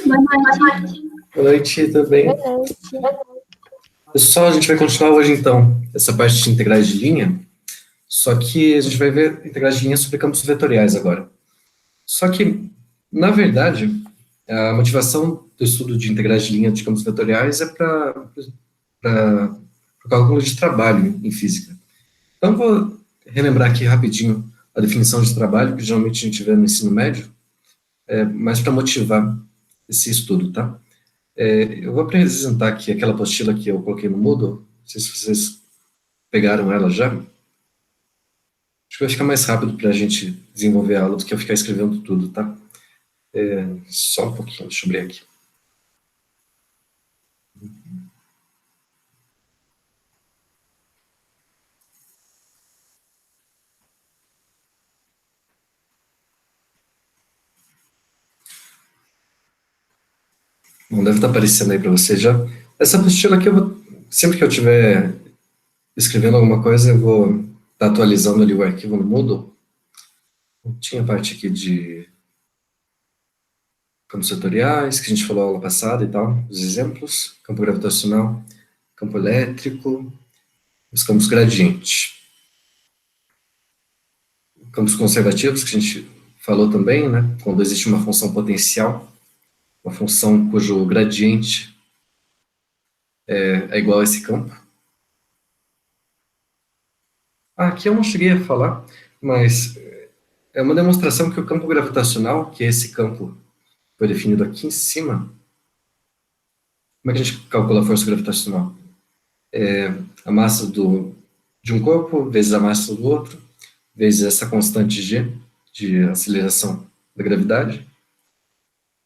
Boa noite. Boa noite, tudo bem? Boa noite. Pessoal, a gente vai continuar hoje, então, essa parte de integrais de linha, só que a gente vai ver integrais de linha sobre campos vetoriais agora. Só que, na verdade, a motivação do estudo de integrais de linha de campos vetoriais é para o cálculo de trabalho em física. Então, vou relembrar aqui rapidinho a definição de trabalho, que geralmente a gente vê no ensino médio, mas para motivar esse estudo, tá? Eu vou apresentar aqui aquela apostila que eu coloquei no Moodle, não sei se vocês pegaram ela já. Acho que vai ficar mais rápido para a gente desenvolver a aula do que eu ficar escrevendo tudo, tá? Só um pouquinho, deixa eu abrir aqui. Bom, deve estar aparecendo aí para vocês já. Essa apostila aqui, sempre que eu estiver escrevendo alguma coisa, eu vou estar atualizando ali o arquivo no Moodle. Tinha a parte aqui de campos vetoriais, que a gente falou na aula passada e tal, os exemplos, campo gravitacional, campo elétrico, os campos gradiente. Campos conservativos, que a gente falou também, né? Quando existe uma função potencial, uma função cujo gradiente é igual a esse campo. Aqui eu não cheguei a falar, mas é uma demonstração que o campo gravitacional, que é esse campo que foi definido aqui em cima, como é que a gente calcula a força gravitacional? A massa de um corpo vezes a massa do outro, vezes essa constante g de aceleração da gravidade,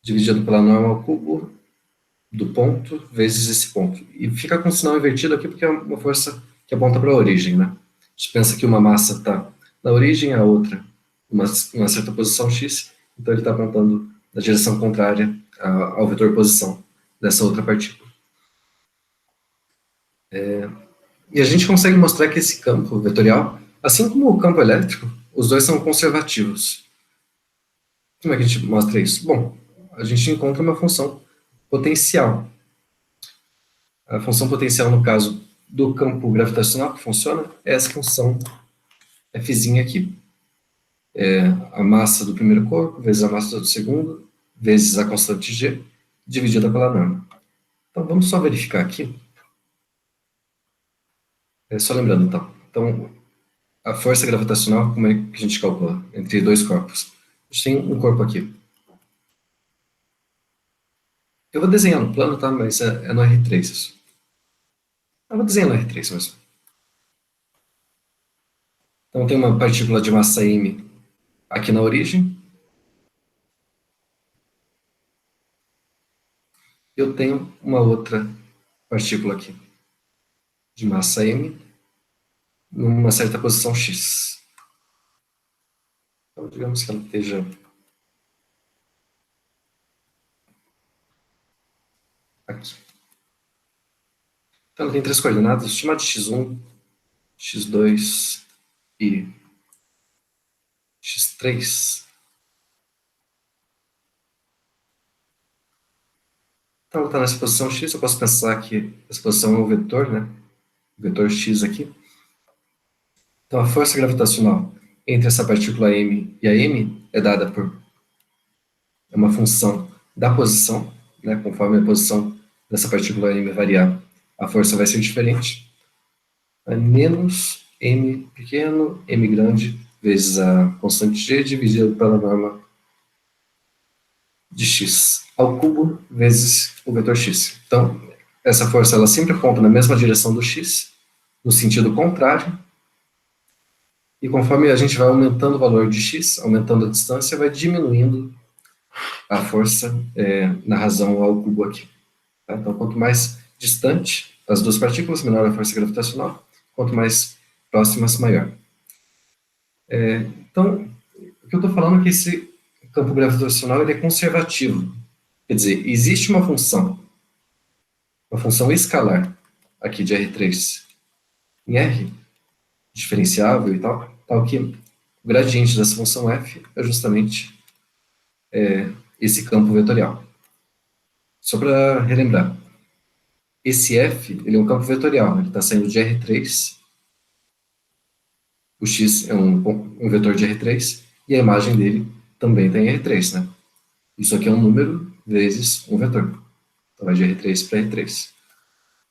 dividido pela norma ao cubo do ponto vezes esse ponto. E fica com o sinal invertido aqui porque é uma força que aponta para a origem, né? A gente pensa que uma massa está na origem, a outra uma certa posição x, então ele está apontando na direção contrária ao vetor posição dessa outra partícula. E a gente consegue mostrar que esse campo vetorial, assim como o campo elétrico, os dois são conservativos. Como é que a gente mostra isso? Bom, a gente encontra uma função potencial. A função potencial, no caso do campo gravitacional, que funciona, é essa função Fzinha aqui. A massa do primeiro corpo, vezes a massa do segundo, vezes a constante g, dividida pela norma. Então, vamos só verificar aqui. Só lembrando, então. Então, a força gravitacional, como é que a gente calcula? Entre dois corpos. A gente tem um corpo aqui. Eu vou desenhar no plano, tá? Mas é no R3 isso. Eu vou desenhar no R3 mesmo. Então, tem uma partícula de massa m aqui na origem. Eu tenho uma outra partícula aqui, de massa m, numa certa posição x. Então, digamos que ela esteja aqui. Então, ela tem três coordenadas, chamadas de x1, x2 e x3. Então, ela está nessa posição x, eu posso pensar que essa posição é um vetor, né? O vetor x aqui. Então, a força gravitacional entre essa partícula m e a m é dada por uma função da posição, né? Conforme a posição dessa partícula m variar, a força vai ser diferente. É menos m pequeno, m grande, vezes a constante g, dividido pela norma de x ao cubo, vezes o vetor x. Então, essa força ela sempre aponta na mesma direção do x, no sentido contrário, e conforme a gente vai aumentando o valor de x, aumentando a distância, vai diminuindo a força na razão ao cubo aqui. Tá? Então, quanto mais distante as duas partículas, menor a força gravitacional, quanto mais próximas, maior. Então, o que eu estou falando é que esse campo gravitacional ele é conservativo. Quer dizer, existe uma função escalar, aqui de R3, em R, diferenciável e tal que o gradiente dessa função f é justamente esse campo vetorial. Só para relembrar, esse F ele é um campo vetorial, ele está saindo de R3, o X é um vetor de R3, e a imagem dele também está em R3, né? Isso aqui é um número vezes um vetor. Então vai de R3 para R3.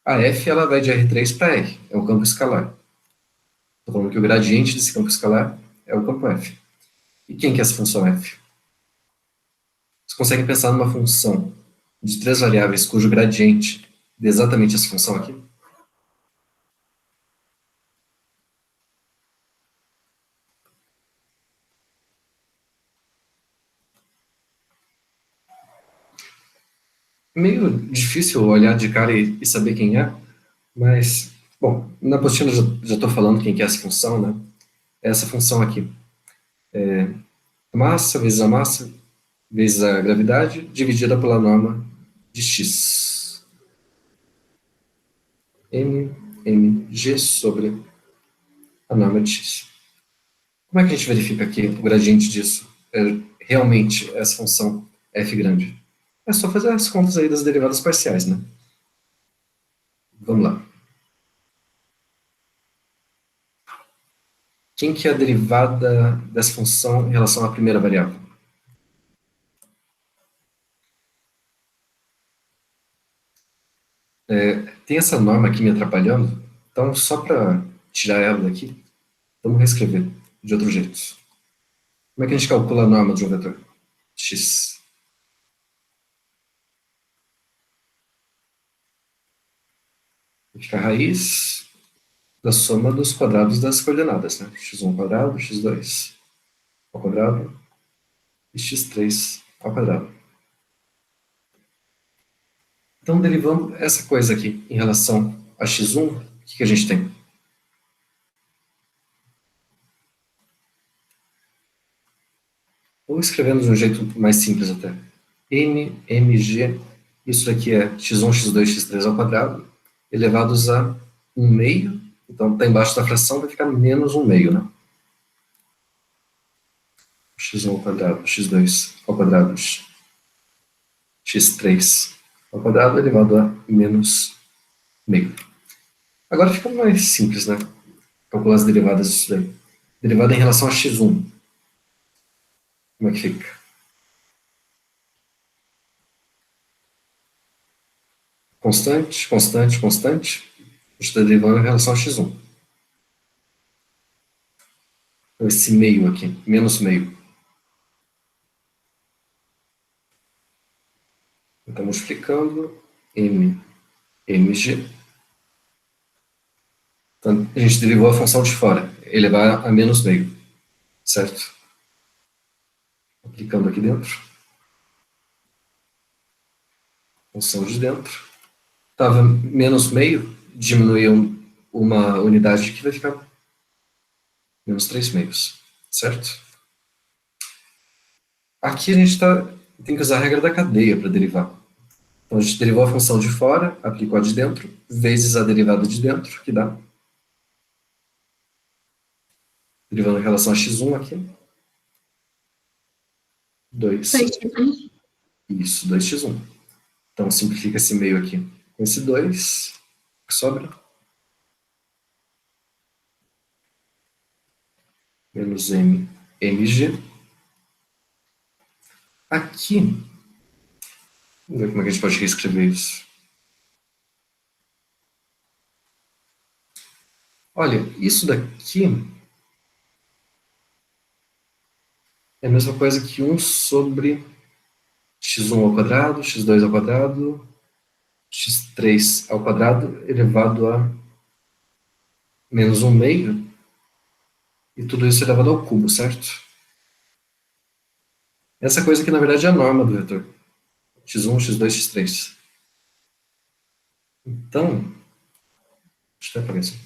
A F ela vai de R3 para R, é um campo escalar. Estou falando que o gradiente desse campo escalar é o campo F. E quem que é essa função F? Vocês conseguem pensar numa função de três variáveis cujo gradiente dê exatamente essa função aqui? Meio difícil olhar de cara e saber quem é, mas, bom, na apostila já estou falando quem que é essa função, né? É essa função aqui. A massa vezes a gravidade dividida pela norma de x. mg sobre a norma de x. Como é que a gente verifica que o gradiente disso é realmente essa função f grande? É só fazer as contas aí das derivadas parciais, né? Vamos lá. Quem que é a derivada dessa função em relação à primeira variável? Tem essa norma aqui me atrapalhando, então só para tirar ela daqui, vamos reescrever de outro jeito. Como é que a gente calcula a norma de um vetor? X. Fica a raiz da soma dos quadrados das coordenadas, né? x1 ao quadrado, x2 ao quadrado e x3 ao quadrado. Então, derivando essa coisa aqui em relação a x1, o que a gente tem? Ou escrevendo de um jeito mais simples até. mg, isso daqui é x1, x2, x3 ao quadrado, elevados a 1 meio. Então, está embaixo da fração, vai ficar menos 1 meio, né? x1 ao quadrado, x2 ao quadrado, x3 ao quadrado elevado a menos meio. Agora fica mais simples, né? Calcular as derivadas disso daí. Derivada em relação a x1. Como é que fica? Constante, constante, constante. A gente está derivando em relação a x1. Então, esse meio aqui, menos meio. Então, multiplicando mg. Então, a gente derivou a função de fora, elevar a menos meio, certo? Aplicando aqui dentro. Função de dentro. Estava menos meio, diminuiu uma unidade que vai ficar menos 3 meios, certo? Aqui a gente tem que usar a regra da cadeia para derivar. Então a gente derivou a função de fora, aplicou a de dentro, vezes a derivada de dentro, que dá. Derivando em relação a x1 aqui. 2. Isso, 2x1. Então simplifica esse meio aqui com esse 2, que sobra. Menos mg. Aqui, vamos ver como é que a gente pode reescrever isso. Olha, isso daqui é a mesma coisa que 1 sobre x1 ao quadrado, x2 ao quadrado, x3 ao quadrado elevado a menos 1 meio, e tudo isso elevado ao cubo, certo? Essa coisa aqui, na verdade, é a norma do vetor. x1, x2, x3. Então, deixa eu até apagar isso.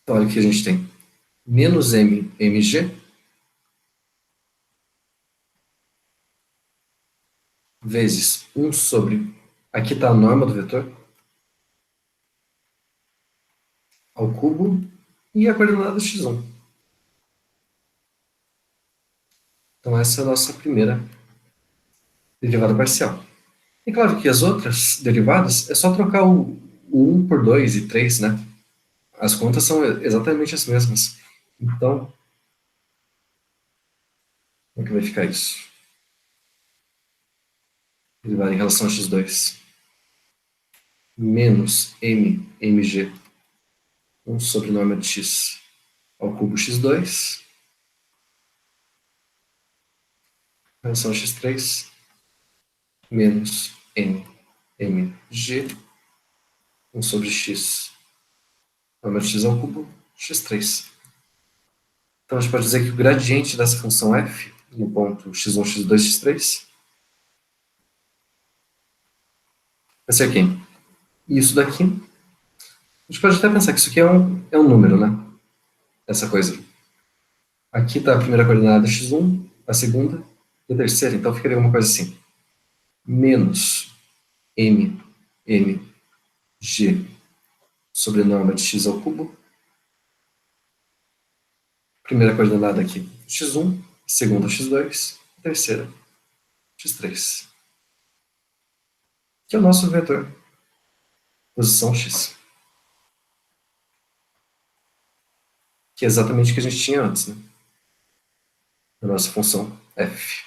Então, olha o que a gente tem. Menos mg vezes 1 sobre, aqui está a norma do vetor, ao cubo, e a coordenada x1. Então, essa é a nossa primeira derivada parcial. E claro que as outras derivadas é só trocar o 1 por 2 e 3, né? As contas são exatamente as mesmas. Então, como é que vai ficar isso? Derivada em relação a x2 menos mg 1 sobre norma de x ao cubo x2 em relação a x3 menos mg 1 sobre x norma de x ao cubo x3. Então, a gente pode dizer que o gradiente dessa função f, no ponto x1, x2, x3, vai ser quem? Isso daqui, a gente pode até pensar que isso aqui é um número, né? Essa coisa. Aqui está a primeira coordenada x1, a segunda e a terceira, então ficaria uma coisa assim. Menos mg sobre norma de x ao cubo. Primeira coordenada aqui, x1, segunda x2, terceira x3. Que é o nosso vetor, posição x. Que é exatamente o que a gente tinha antes, né? Da nossa função f,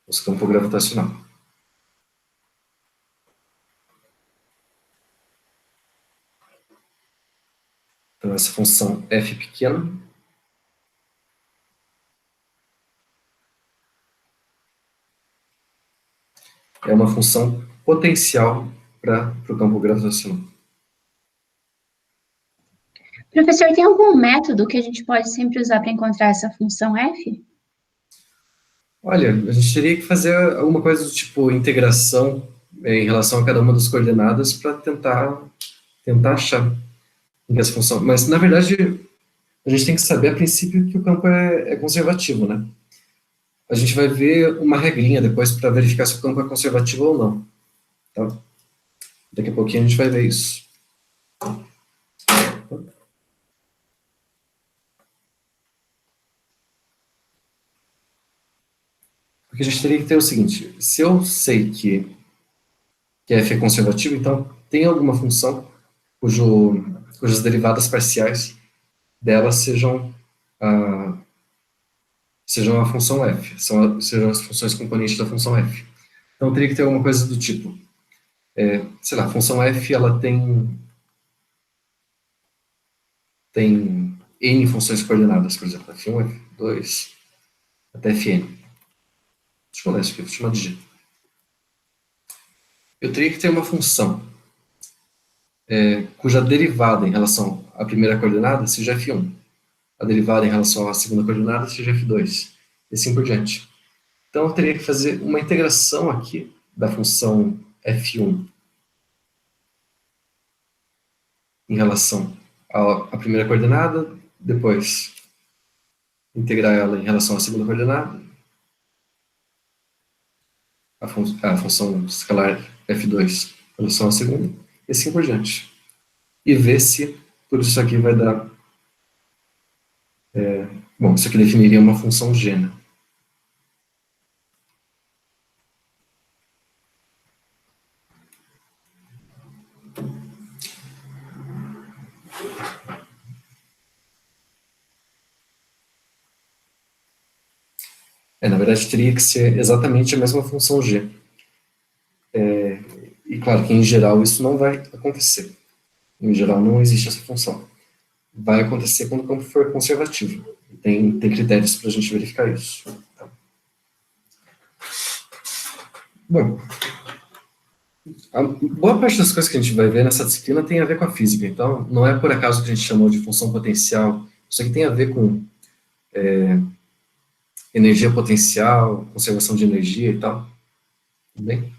nosso campo gravitacional. Então, essa função f pequena é uma função potencial para o campo gravitacional. Professor, tem algum método que a gente pode sempre usar para encontrar essa função f? Olha, a gente teria que fazer alguma coisa do tipo integração em relação a cada uma das coordenadas para tentar achar essa função. Mas, na verdade, a gente tem que saber a princípio que o campo é conservativo, né? A gente vai ver uma regrinha depois para verificar se o campo é conservativo ou não. Tá? Daqui a pouquinho a gente vai ver isso. Porque a gente teria que ter o seguinte, se eu sei que f é conservativo, então tem alguma função cujas derivadas parciais delas sejam a função f, sejam as funções componentes da função f. Então teria que ter alguma coisa do tipo, sei lá, a função f ela tem n funções coordenadas, por exemplo, f1, f2, até fn. Deixa eu ler isso aqui, vou chamar de g. Eu teria que ter uma função cuja derivada em relação à primeira coordenada seja f1, a derivada em relação à segunda coordenada seja f2, e assim por diante. Então, eu teria que fazer uma integração aqui da função f1 em relação à primeira coordenada, depois integrar ela em relação à segunda coordenada, a função escalar f2 em relação à segunda, e assim por diante. E ver se tudo isso aqui vai dar... bom, isso aqui definiria uma função g, né? Na verdade, teria que ser exatamente a mesma função g. E claro que, em geral, isso não vai acontecer. Em geral, não existe essa função. Vai acontecer quando o campo for conservativo. Tem critérios para a gente verificar isso. Tá? Bom, a boa parte das coisas que a gente vai ver nessa disciplina tem a ver com a física. Então, não é por acaso que a gente chamou de função potencial. Isso aqui tem a ver com energia potencial, conservação de energia e tal. Tudo bem?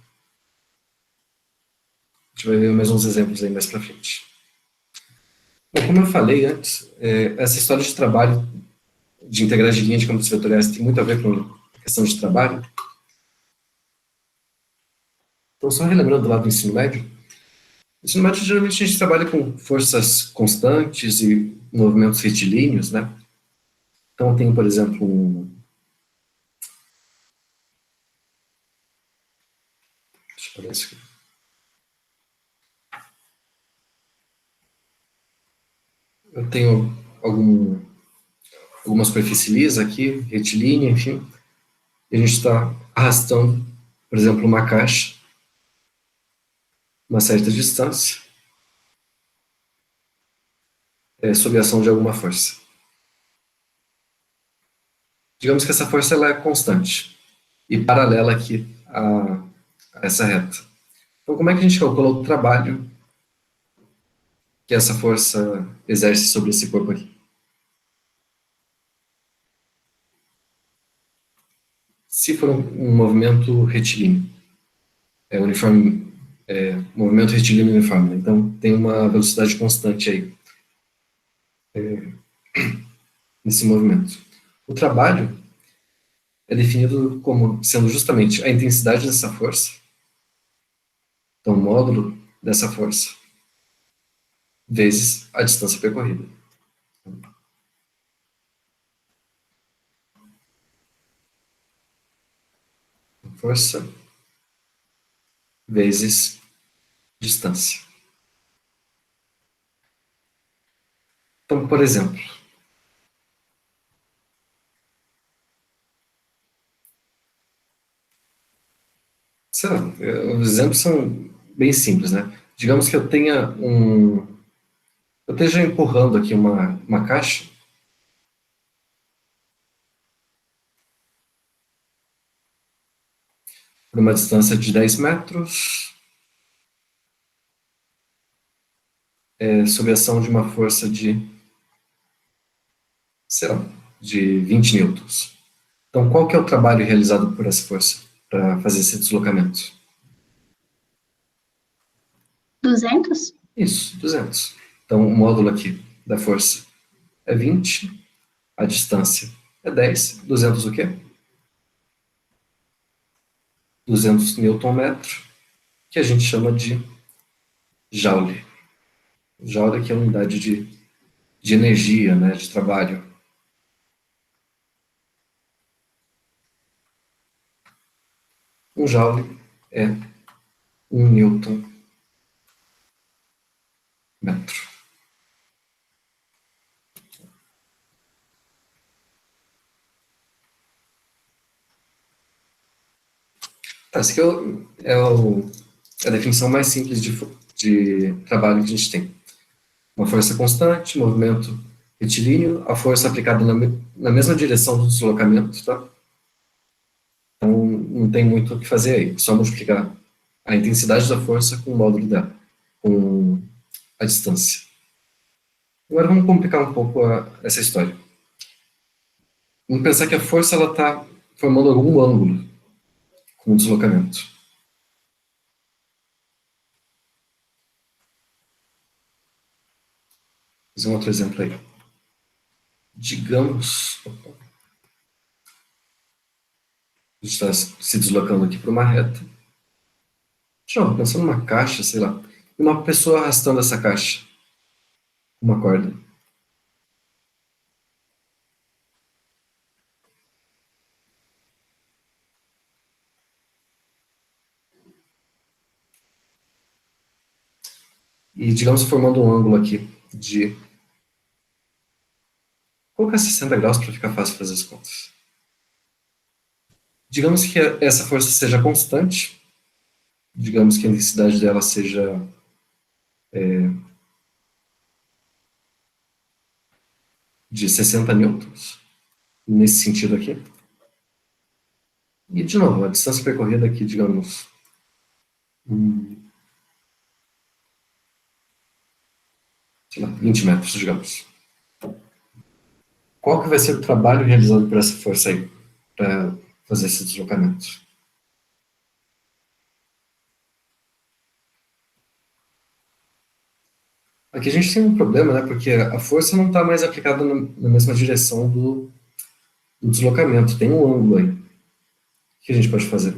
A gente vai ver mais uns exemplos aí mais para frente. Bom, como eu falei antes, essa história de trabalho, de integrais de linha de campos vetoriais, tem muito a ver com a questão de trabalho. Então, só relembrando do lado do ensino médio, no ensino médio, geralmente, a gente trabalha com forças constantes e movimentos retilíneos, né? Então, tem, por exemplo, Olha isso aqui. Eu tenho alguma superfície lisa aqui, retilínea, enfim, e a gente está arrastando, por exemplo, uma caixa, uma certa distância, sob a ação de alguma força. Digamos que essa força ela é constante e paralela aqui a essa reta. Então, como é que a gente calcula o trabalho que essa força exerce sobre esse corpo aqui? Se for um movimento retilíneo, uniforme, movimento retilíneo uniforme, né? Então tem uma velocidade constante aí nesse movimento. O trabalho é definido como sendo justamente a intensidade dessa força, então o módulo dessa força, vezes a distância percorrida. Força vezes distância. Então, por exemplo, sei lá, os exemplos são bem simples, né? Digamos que eu esteja empurrando aqui uma caixa por uma distância de 10 metros, sob a ação de uma força de, sei lá, de 20 newtons. Então, qual que é o trabalho realizado por essa força para fazer esse deslocamento? 200? Isso, 200. Então, o módulo aqui da força é 20, a distância é 10, 200 o quê? 200 newton-metro, que a gente chama de joule. Joule aqui é a unidade de energia, né, de trabalho. Um joule é 1 newton-metro. Tá, essa aqui é a definição mais simples de trabalho que a gente tem. Uma força constante, movimento retilíneo, a força aplicada na mesma direção do deslocamento, tá? Então, não tem muito o que fazer aí, só multiplicar a intensidade da força com o módulo com a distância. Agora vamos complicar um pouco essa história. Vamos pensar que a força está formando algum ângulo com o deslocamento. Vou fazer um outro exemplo aí. Digamos, a gente está se deslocando aqui para uma reta. Pensando numa caixa, sei lá, e uma pessoa arrastando essa caixa, uma corda. E, digamos, formando um ângulo aqui de... Vou colocar 60 graus para ficar fácil fazer as contas. Digamos que essa força seja constante, digamos que a intensidade dela seja de 60 newtons, nesse sentido aqui. E, de novo, a distância percorrida aqui, digamos, sei lá, 20 metros, digamos. Qual que vai ser o trabalho realizado por essa força aí, para fazer esse deslocamento? Aqui a gente tem um problema, né, porque a força não está mais aplicada na mesma direção do deslocamento, tem um ângulo aí. O que a gente pode fazer?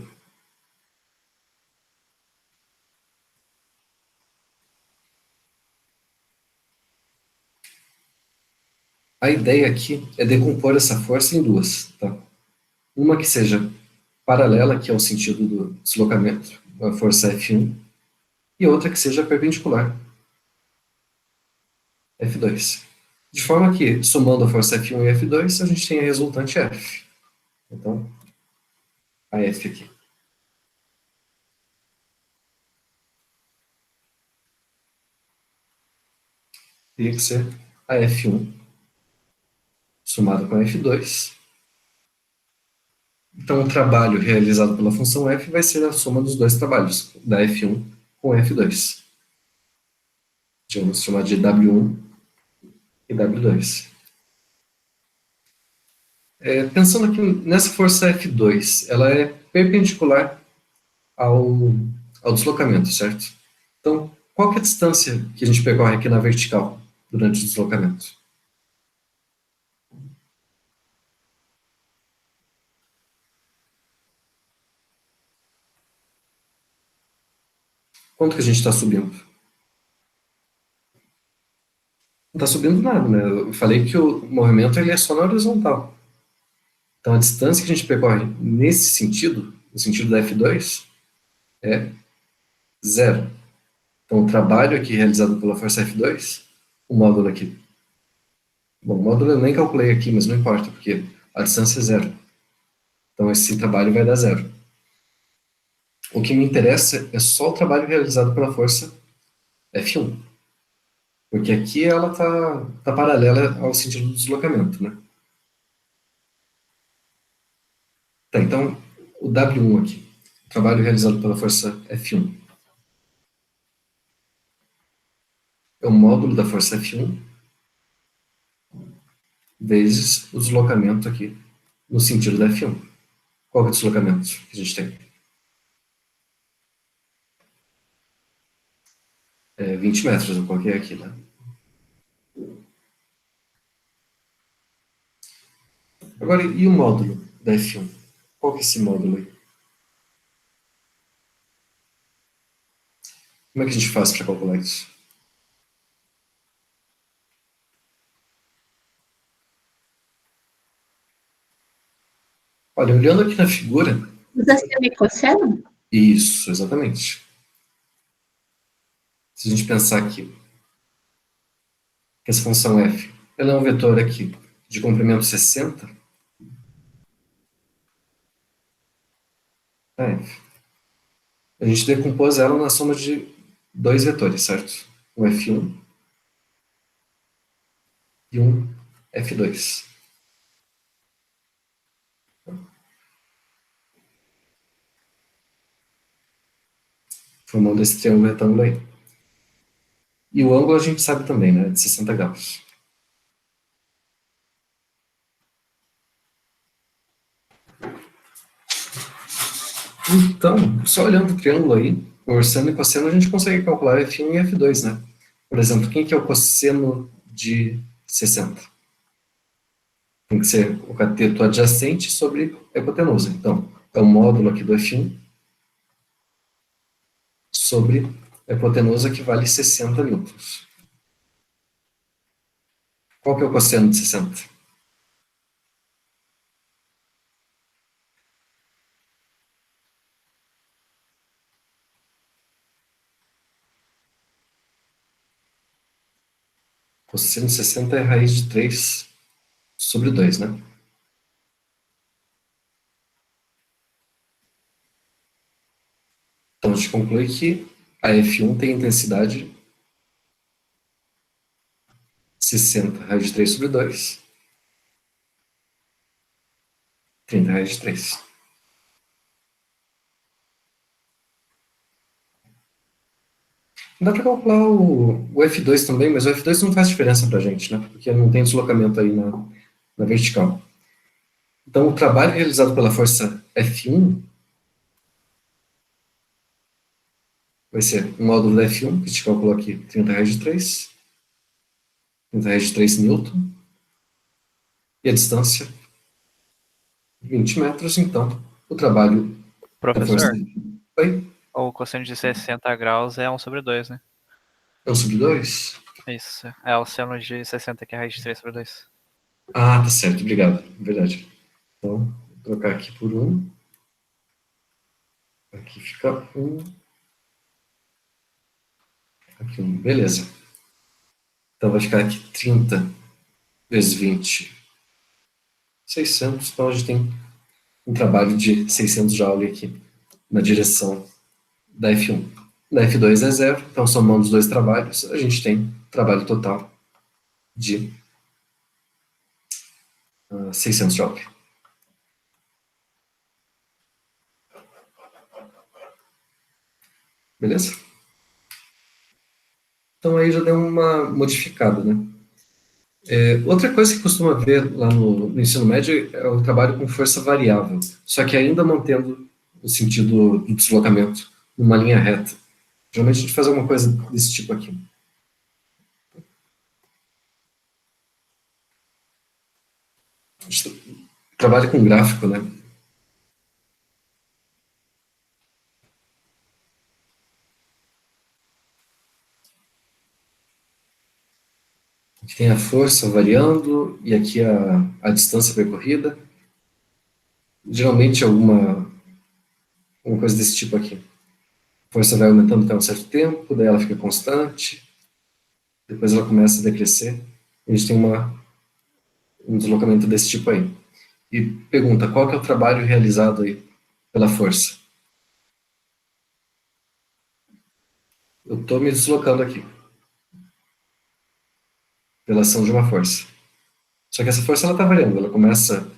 A ideia aqui é decompor essa força em duas, tá? Uma que seja paralela, que é o sentido do deslocamento, a força F1, e outra que seja perpendicular, F2. De forma que, somando a força F1 e F2, a gente tem a resultante F. Então, a F aqui. Teria que ser a F1 somado com a F2. Então, o trabalho realizado pela função F vai ser a soma dos dois trabalhos, da F1 com F2. Vamos chamar de W1 e W2. Pensando aqui nessa força F2, ela é perpendicular ao deslocamento, certo? Então, qual que é a distância que a gente percorre aqui na vertical durante o deslocamento? Quanto que a gente está subindo? Não está subindo nada, né? Eu falei que o movimento ele é só na horizontal. Então, a distância que a gente percorre nesse sentido, no sentido da F2, é zero. Então, o trabalho aqui realizado pela força F2, o módulo aqui. Bom, o módulo eu nem calculei aqui, mas não importa, porque a distância é zero. Então, esse trabalho vai dar zero. O que me interessa é só o trabalho realizado pela força F1. Porque aqui ela tá paralela ao sentido do deslocamento, né? Tá, então, o W1 aqui, o trabalho realizado pela força F1, é o módulo da força F1 vezes o deslocamento aqui no sentido da F1. Qual é o deslocamento que a gente tem? 20 metros, eu coloquei aqui, né? Agora, e o módulo da F1? Qual que é esse módulo aí? Como é que a gente faz para calcular isso? Olha, olhando aqui na figura... Usa seno e cosseno? Isso, exatamente. Se a gente pensar aqui, que essa função f, ela é um vetor aqui de comprimento 60, a f. A gente decompôs ela na soma de dois vetores, certo? Um F1 e um F2. Formando esse triângulo retângulo aí. E o ângulo a gente sabe também, né? De 60 graus. Então, só olhando o triângulo aí, por seno e cosseno, a gente consegue calcular F1 e F2, né? Por exemplo, quem que é o cosseno de 60? Tem que ser o cateto adjacente sobre a hipotenusa. Então, é o módulo aqui do F1 sobre a hipotenusa que vale 60 newtons. Qual que é o cosseno de 60? Cosseno de 60 é a raiz de 3 sobre 2, né? Então, a gente conclui que a F1 tem intensidade 60 raiz de 3 sobre 2, 30 raiz de 3. Dá para calcular o F2 também, mas o F2 não faz diferença para a gente, né? Porque não tem deslocamento aí na vertical. Então, o trabalho realizado pela força F1 vai ser o módulo da F1, que a gente calculou aqui, 30 raiz de 3, 30 raiz de 3 newton, e a distância, 20 metros, então, o trabalho da força Professor, foi o cosseno de 60 graus é 1 sobre 2, né? 1 sobre 2. Isso, é o seno de 60 que é a raiz de 3 sobre 2. Ah, tá certo, obrigado, verdade. Então, vou trocar aqui por 1, Aqui fica 1. Aqui 1, beleza. Então vai ficar aqui 30 vezes 20, 600. Então a gente tem um trabalho de 600 joule aqui na direção da F1. Na F2 é 0, então somando os dois trabalhos, a gente tem trabalho total de 600 joule. Beleza? Então aí já deu uma modificada, né? Outra coisa que costuma ver lá no ensino médio é o trabalho com força variável, só que ainda mantendo o sentido do deslocamento numa linha reta. Geralmente a gente faz alguma coisa desse tipo aqui. A gente trabalha com gráfico, né? Aqui tem a força variando e aqui a distância percorrida. Geralmente alguma coisa desse tipo aqui. A força vai aumentando até um certo tempo, daí ela fica constante, depois ela começa a decrescer. A gente tem um deslocamento desse tipo aí. E pergunta, qual que é o trabalho realizado aí pela força? Eu estou me deslocando aqui, pela ação de uma força. Só que essa força está variando, ela começa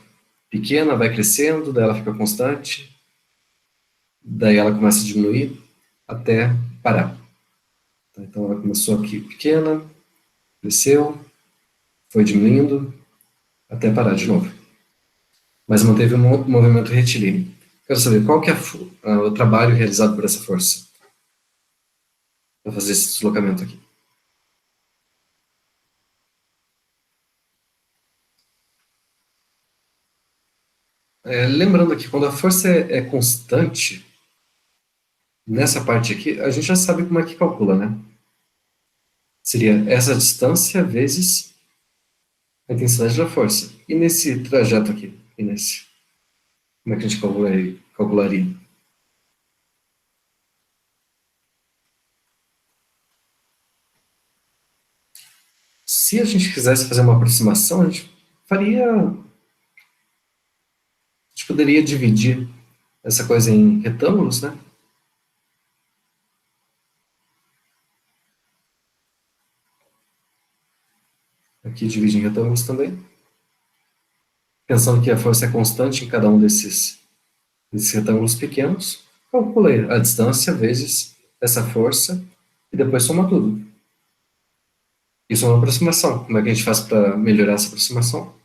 pequena, vai crescendo, daí ela fica constante, daí ela começa a diminuir até parar. Então ela começou aqui pequena, cresceu, foi diminuindo, até parar de novo. Mas manteve um movimento retilíneo. Quero saber qual que é o trabalho realizado por essa força para fazer esse deslocamento aqui. Lembrando aqui, quando a força é constante, nessa parte aqui, a gente já sabe como é que calcula, né? Seria essa distância vezes a intensidade da força. E nesse trajeto aqui? E nesse? Como é que a gente calcularia? Se a gente quisesse fazer uma aproximação, a gente poderia dividir essa coisa em retângulos, né? Aqui divide em retângulos também. Pensando que a força é constante em cada um desses retângulos pequenos, calculei a distância vezes essa força e depois soma tudo. Isso é uma aproximação. Como é que a gente faz para melhorar essa aproximação?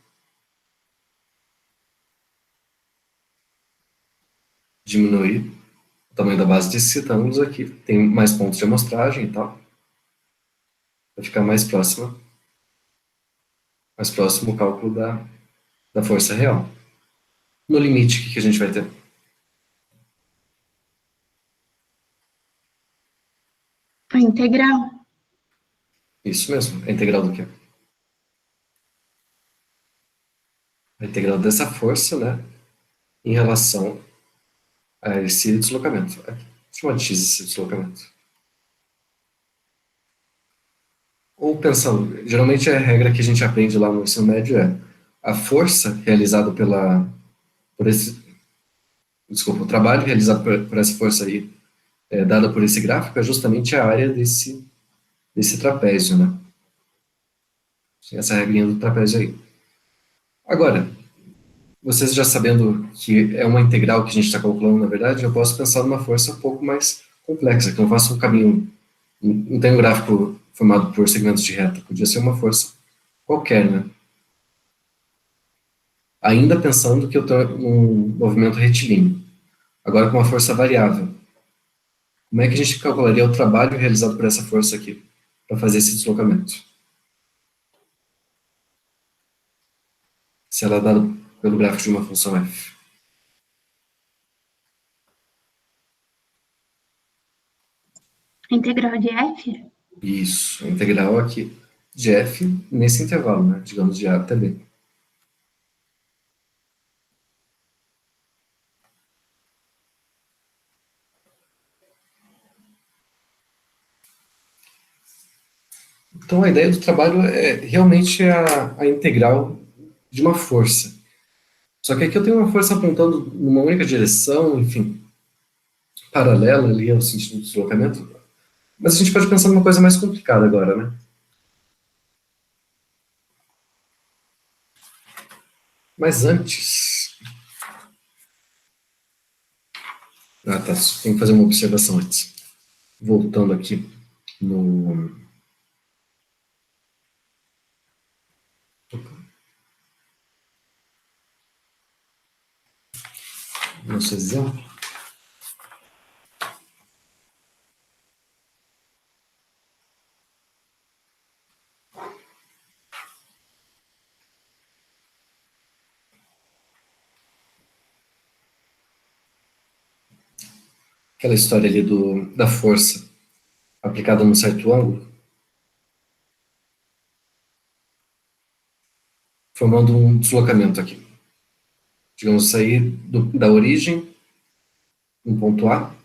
Diminuir o tamanho da base desses retângulos aqui. Tem mais pontos de amostragem e tal. Vai ficar mais próximo o cálculo da força real. No limite, o que a gente vai ter? A integral. Isso mesmo. A integral do quê? A integral dessa força, né? Em relação a esse deslocamento. Aqui. Chama de x esse deslocamento. Ou pensando, geralmente a regra que a gente aprende lá no ensino médio é a força realizada o trabalho realizado por essa força aí, dada por esse gráfico, é justamente a área desse trapézio, né? Essa regrinha do trapézio aí. Agora, vocês já sabendo que é uma integral que a gente está calculando, na verdade, eu posso pensar numa força um pouco mais complexa, que eu faço um caminho, não tem um gráfico formado por segmentos de reta, podia ser uma força qualquer, né? Ainda pensando que eu estou num movimento retilíneo. Agora com uma força variável. Como é que a gente calcularia o trabalho realizado por essa força aqui, para fazer esse deslocamento? Se ela é dada pelo gráfico de uma função f. A integral de f? Isso, a integral aqui de f nesse intervalo, né? Digamos de a até b. Então, a ideia do trabalho é realmente a integral de uma força. Só que aqui eu tenho uma força apontando numa única direção, enfim, paralela ali ao sentido do deslocamento. Mas a gente pode pensar numa coisa mais complicada agora, né? Mas antes... Ah, tá. Tem que fazer uma observação antes. Voltando aqui no... Nosso exemplo. Aquela história ali da força aplicada num certo ângulo, formando um deslocamento aqui. Digamos, sair da origem, no ponto A,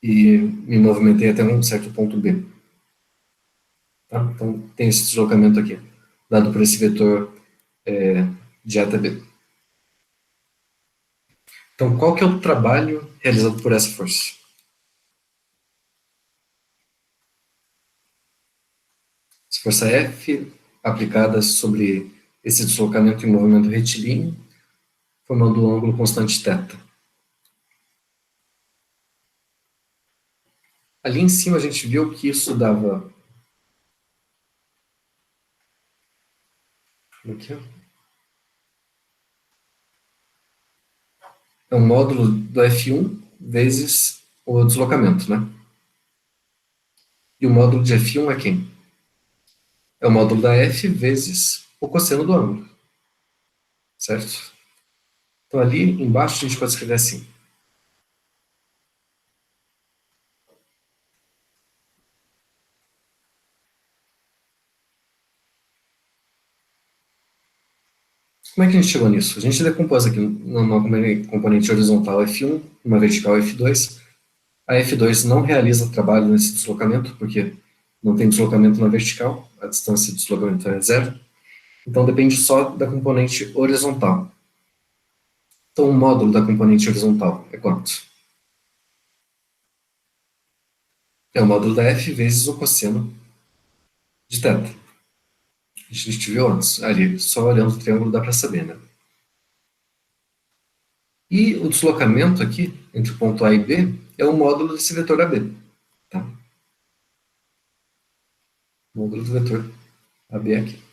e me movimentei até um certo ponto B. Tá? Então, tem esse deslocamento aqui, dado por esse vetor de A até B. Então, qual que é o trabalho realizado por essa força? Essa força F aplicada sobre esse deslocamento em movimento retilíneo, formando um ângulo constante θ. Ali em cima a gente viu que isso dava... Aqui, ó. É um módulo do F1 vezes o deslocamento, né? E o módulo de F1 é quem? É o módulo da F vezes o cosseno do ângulo. Certo? Então ali embaixo a gente pode escrever assim. Como é que a gente chegou nisso? A gente decompôs aqui numa componente horizontal F1, uma vertical F2. A F2 não realiza trabalho nesse deslocamento, porque não tem deslocamento na vertical, a distância de deslocamento é zero. Então depende só da componente horizontal. Então o módulo da componente horizontal é quanto? É o módulo da F vezes o cosseno de θ. A gente viu antes, ali, só olhando o triângulo dá para saber, né? E o deslocamento aqui, entre o ponto A e B, é o módulo desse vetor AB. Tá? Módulo do vetor AB aqui.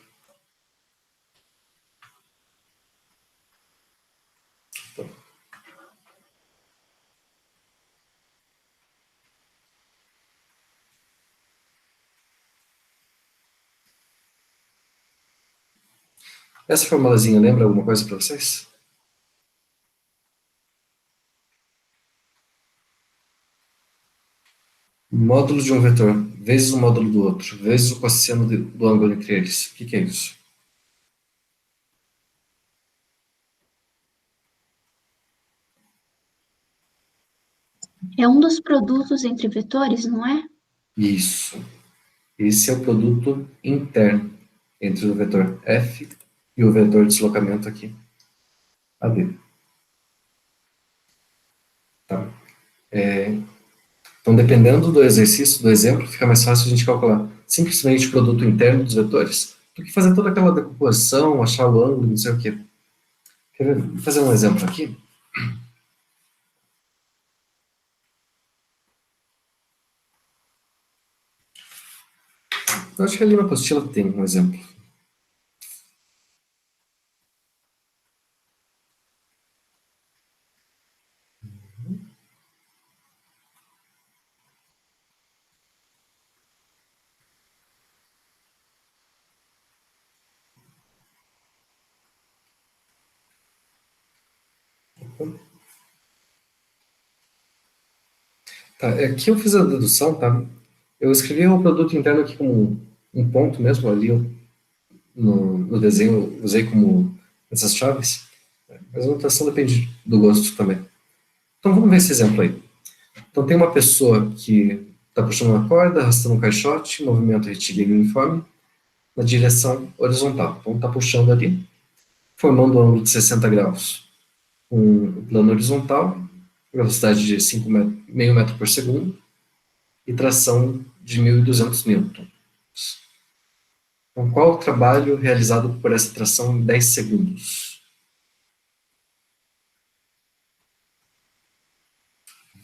Então, essa formulazinha lembra alguma coisa para vocês? Módulo de um vetor vezes o módulo do outro, vezes o cosseno do ângulo entre eles. O que é isso? É um dos produtos entre vetores, não é? Isso. Esse é o produto interno entre o vetor F e o vetor de deslocamento aqui, AB. Tá? Então, dependendo do exercício, do exemplo, fica mais fácil a gente calcular simplesmente o produto interno dos vetores do que fazer toda aquela decomposição, achar o ângulo, não sei o quê. Quer ver? Vou fazer um exemplo aqui. Eu acho que ali na apostila tem um exemplo. Tá, aqui eu fiz a dedução, tá? Eu escrevi o produto interno aqui como um ponto mesmo, ali no desenho eu usei como essas chaves, mas a notação depende do gosto também. Então vamos ver esse exemplo aí. Então tem uma pessoa que está puxando uma corda, arrastando um caixote, movimento retilíneo uniforme, na direção horizontal. Então, está puxando ali, formando um ângulo de 60 graus. Um plano horizontal, velocidade de 5,5 metros por segundo, e tração de 1.200 newtons. Então, qual o trabalho realizado por essa tração em 10 segundos?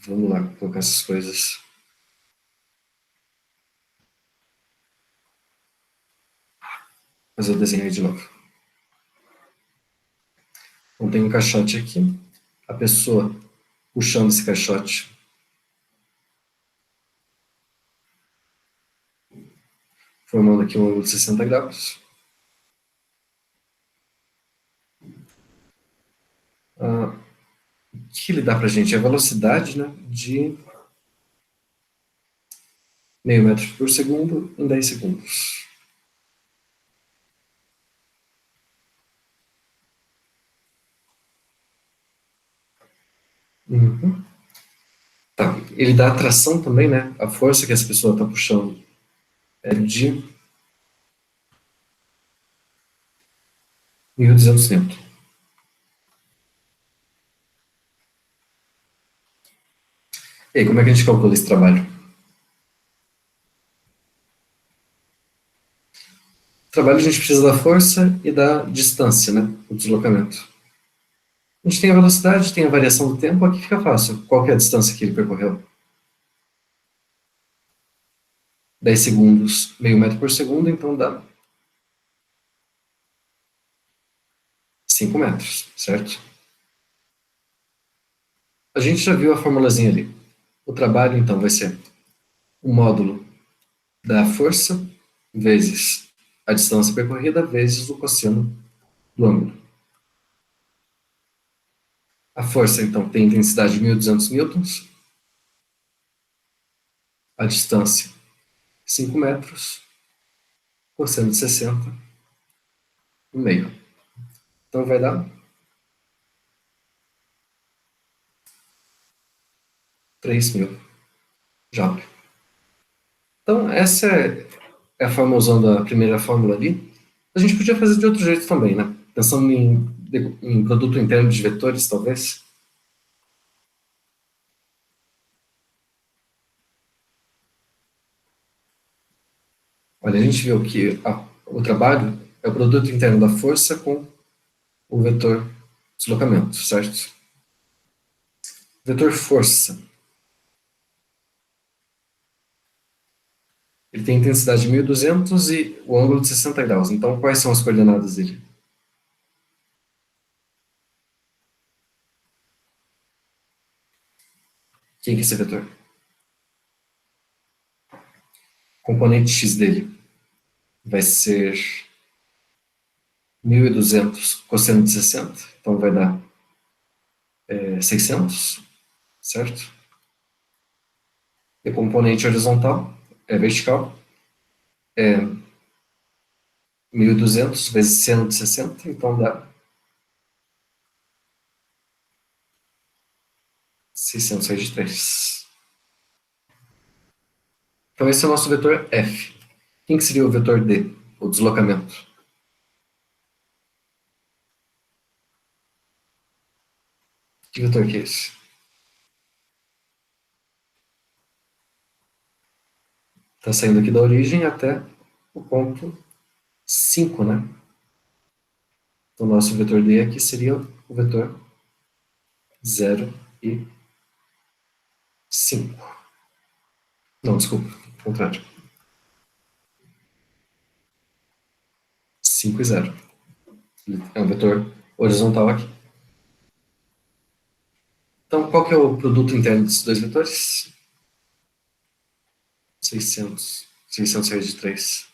Vamos lá, colocar essas coisas. Fazer o desenho aí de novo. Então, tem um caixote aqui. A pessoa puxando esse caixote formando aqui um ângulo de 60 graus. O que ele dá para a gente? A velocidade, né, de 0,5 metro por segundo em 10 segundos. Uhum. Tá. Ele dá a tração também, né? A força que essa pessoa está puxando é de 1.200 newton. E aí, como é que a gente calcula esse trabalho? O trabalho a gente precisa da força e da distância, né? O deslocamento. A gente tem a velocidade, tem a variação do tempo, aqui fica fácil. Qual que é a distância que ele percorreu? 10 segundos, 0,5 metro por segundo, então dá 5 metros, certo? A gente já viu a formulazinha ali. O trabalho, então, vai ser o módulo da força vezes a distância percorrida vezes o cosseno do ângulo. A força, então, tem intensidade de 1.200 newtons. A distância, 5 metros. Cosseno de 60 no meio. Então, vai dar 3.000 joule. Então, essa é a forma usando a primeira fórmula ali. A gente podia fazer de outro jeito também, né? Pensando em produto interno de vetores, talvez. Olha, a gente viu que o trabalho é o produto interno da força com o vetor deslocamento, certo? Vetor força. Ele tem intensidade de 1.200 e o ângulo de 60 graus. Então, quais são as coordenadas dele? Quem que é esse vetor? O componente x dele vai ser 1.200 cosseno de 60. Então, vai dar 600, certo? E o componente horizontal, vertical, é 1.200 vezes seno de 60, então dá 600 vezes 3. Então esse é o nosso vetor F. Quem que seria o vetor D, o deslocamento? Que vetor que é esse? Está saindo aqui da origem até o ponto 5, né? Então o nosso vetor D aqui seria o vetor 0 e 5. Não, desculpa, ao contrário. 5 e 0. É um vetor horizontal aqui. Então, qual que é o produto interno desses dois vetores? 600. 600 vezes 3.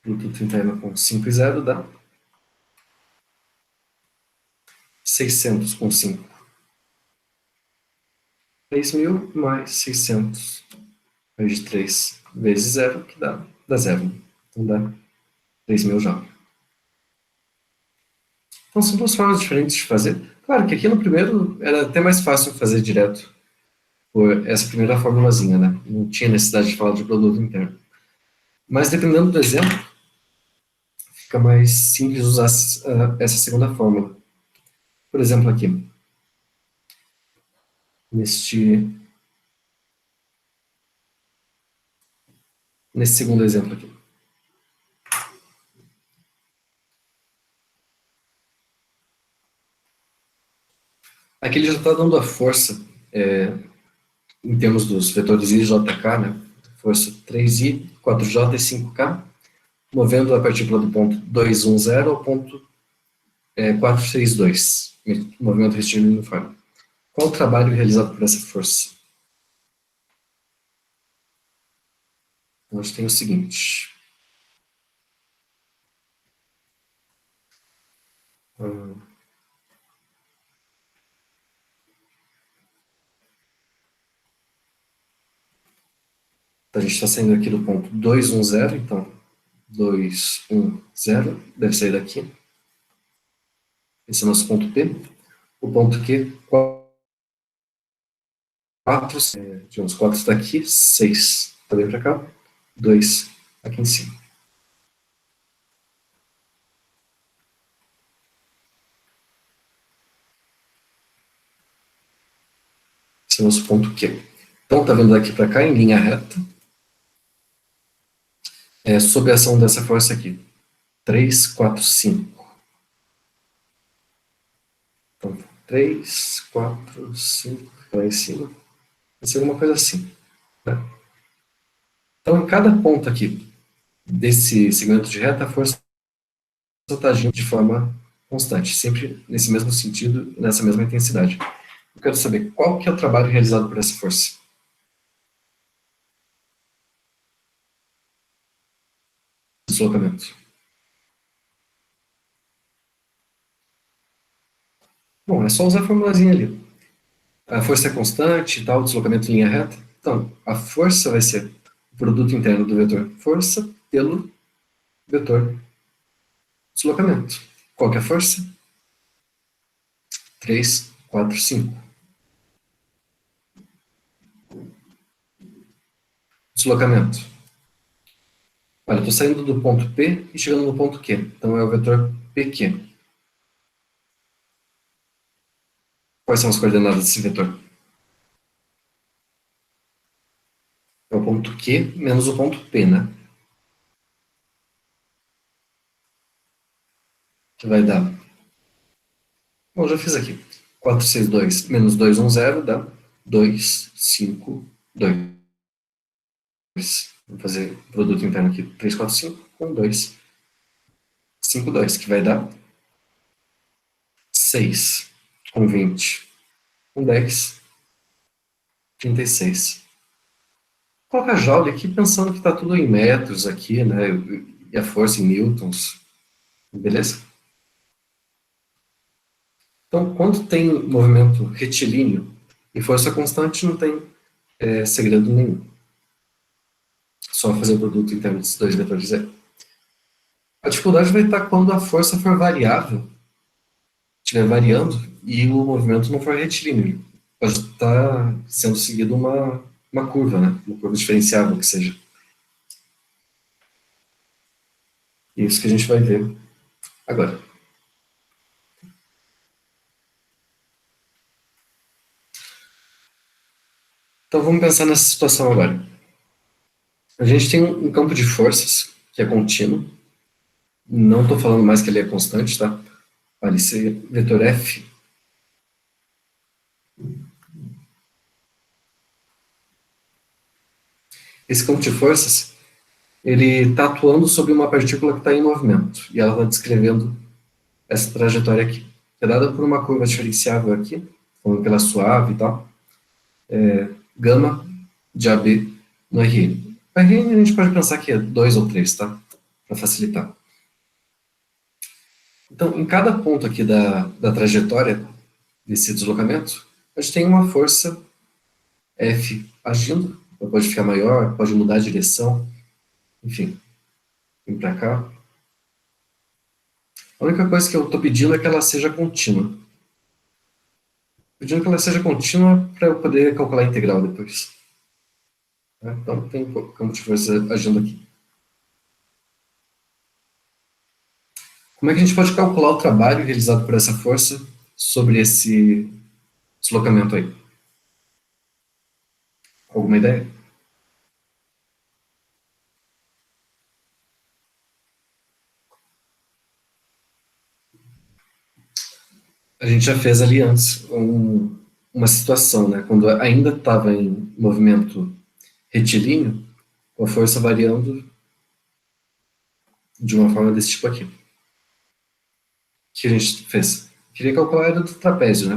Produto interno com 5 e 0 dá 600 com 5. 3.000 mais 600 vezes 3 vezes 0, que dá 0. Então dá 3.000 já. Então são duas formas diferentes de fazer. Claro que aqui no primeiro era até mais fácil fazer direto. por essa primeira formulazinha, né? Não tinha necessidade de falar de produto interno. Mas dependendo do exemplo, fica mais simples usar essa segunda fórmula. Por exemplo, aqui, nesse segundo exemplo aqui. Aqui ele já está dando a força, em termos dos vetores I e JK, né? Força 3I, 4J e 5K, movendo a partícula do ponto 210 ao ponto 462, movimento retilíneo uniforme. Qual o trabalho realizado por essa força? Então, a gente tem o seguinte. A gente está saindo aqui do ponto 210, então 210 deve sair daqui. Esse é o nosso ponto P. O ponto Q, 4, digamos, 4 está aqui, 6 também para cá, 2 aqui em cima. Esse é o nosso ponto Q. Então, está vendo daqui para cá, em linha reta, sob a ação dessa força aqui. 3, 4, 5. Então, 3, 4, 5, lá em cima. Vai ser alguma coisa assim. Né? Então, em cada ponto aqui desse segmento de reta, a força está agindo de forma constante, sempre nesse mesmo sentido, nessa mesma intensidade. Eu quero saber qual que é o trabalho realizado por essa força. Deslocamento. Bom, é só usar a formulazinha ali. A força é constante e tal, o deslocamento em linha reta. Então, a força vai ser o produto interno do vetor força pelo vetor deslocamento. Qual que é a força? 3, 4, 5. Deslocamento. Olha, eu estou saindo do ponto P e chegando no ponto Q. Então, é o vetor PQ. Quais são as coordenadas desse vetor? É o ponto Q menos o ponto P, né? Que vai dar... Bom, já fiz aqui. 462 menos 210 dá 252. Vou fazer o produto interno aqui. 345 com 2. 52, que vai dar 6 com 20. Com 10, 36. Coloca a joule aqui pensando que está tudo em metros aqui, né? E a força em newtons. Beleza? Então, quando tem movimento retilíneo e força constante, não tem segredo nenhum. Só fazer o produto em termos desses dois vetores aí. A dificuldade vai estar quando a força for variável, estiver variando, e o movimento não for retilíneo. Pode estar sendo seguido uma curva, né? Uma curva diferenciável que seja. E é isso que a gente vai ver agora. Então vamos pensar nessa situação agora. A gente tem um campo de forças que é contínuo. Não estou falando mais que ele é constante, tá? Olha, esse vetor F. Esse campo de forças, ele está atuando sobre uma partícula que está em movimento. E ela está descrevendo essa trajetória aqui. Que é dada por uma curva diferenciável aqui, falando que ela é suave e tal. Gama de AB no RN. O RN a gente pode pensar que é 2 ou 3, tá? Para facilitar. Então, em cada ponto aqui da trajetória desse deslocamento, a gente tem uma força F agindo, ela pode ficar maior, pode mudar a direção, enfim, vir para cá. A única coisa que eu estou pedindo é que ela seja contínua. pedindo que ela seja contínua para eu poder calcular a integral depois. Tá? Então, tem um campo de força agindo aqui. Como é que a gente pode calcular o trabalho realizado por essa força sobre esse deslocamento aí? Alguma ideia? A gente já fez ali antes uma situação, né? Quando ainda estava em movimento retilíneo, com a força variando de uma forma desse tipo aqui. O que a gente fez? Queria calcular a área do trapézio, né?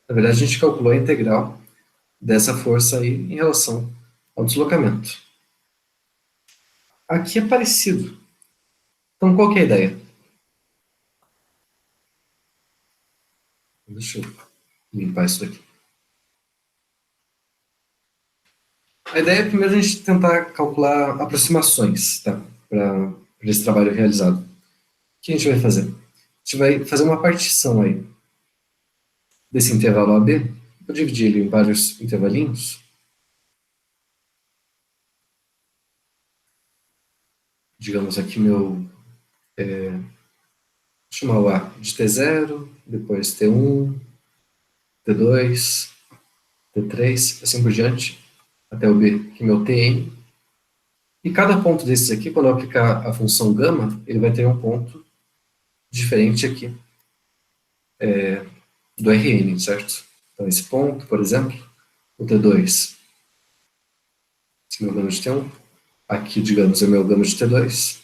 Na verdade, a gente calculou a integral dessa força aí em relação ao deslocamento. Aqui é parecido. Então, qual que é a ideia? Deixa eu limpar isso daqui. A ideia é primeiro a gente tentar calcular aproximações, tá? Para esse trabalho realizado. O que a gente vai fazer? A gente vai fazer uma partição aí desse intervalo AB. Vou dividir ele em vários intervalinhos. Digamos aqui vou chamar o A de T0, depois T1, T2, T3, assim por diante, até o B, que é meu Tn. E cada ponto desses aqui, quando eu aplicar a função gama, ele vai ter um ponto diferente aqui do Rn, certo? Então, esse ponto, por exemplo, o T2, esse é meu gama de T1, aqui, digamos, é meu gama de T2,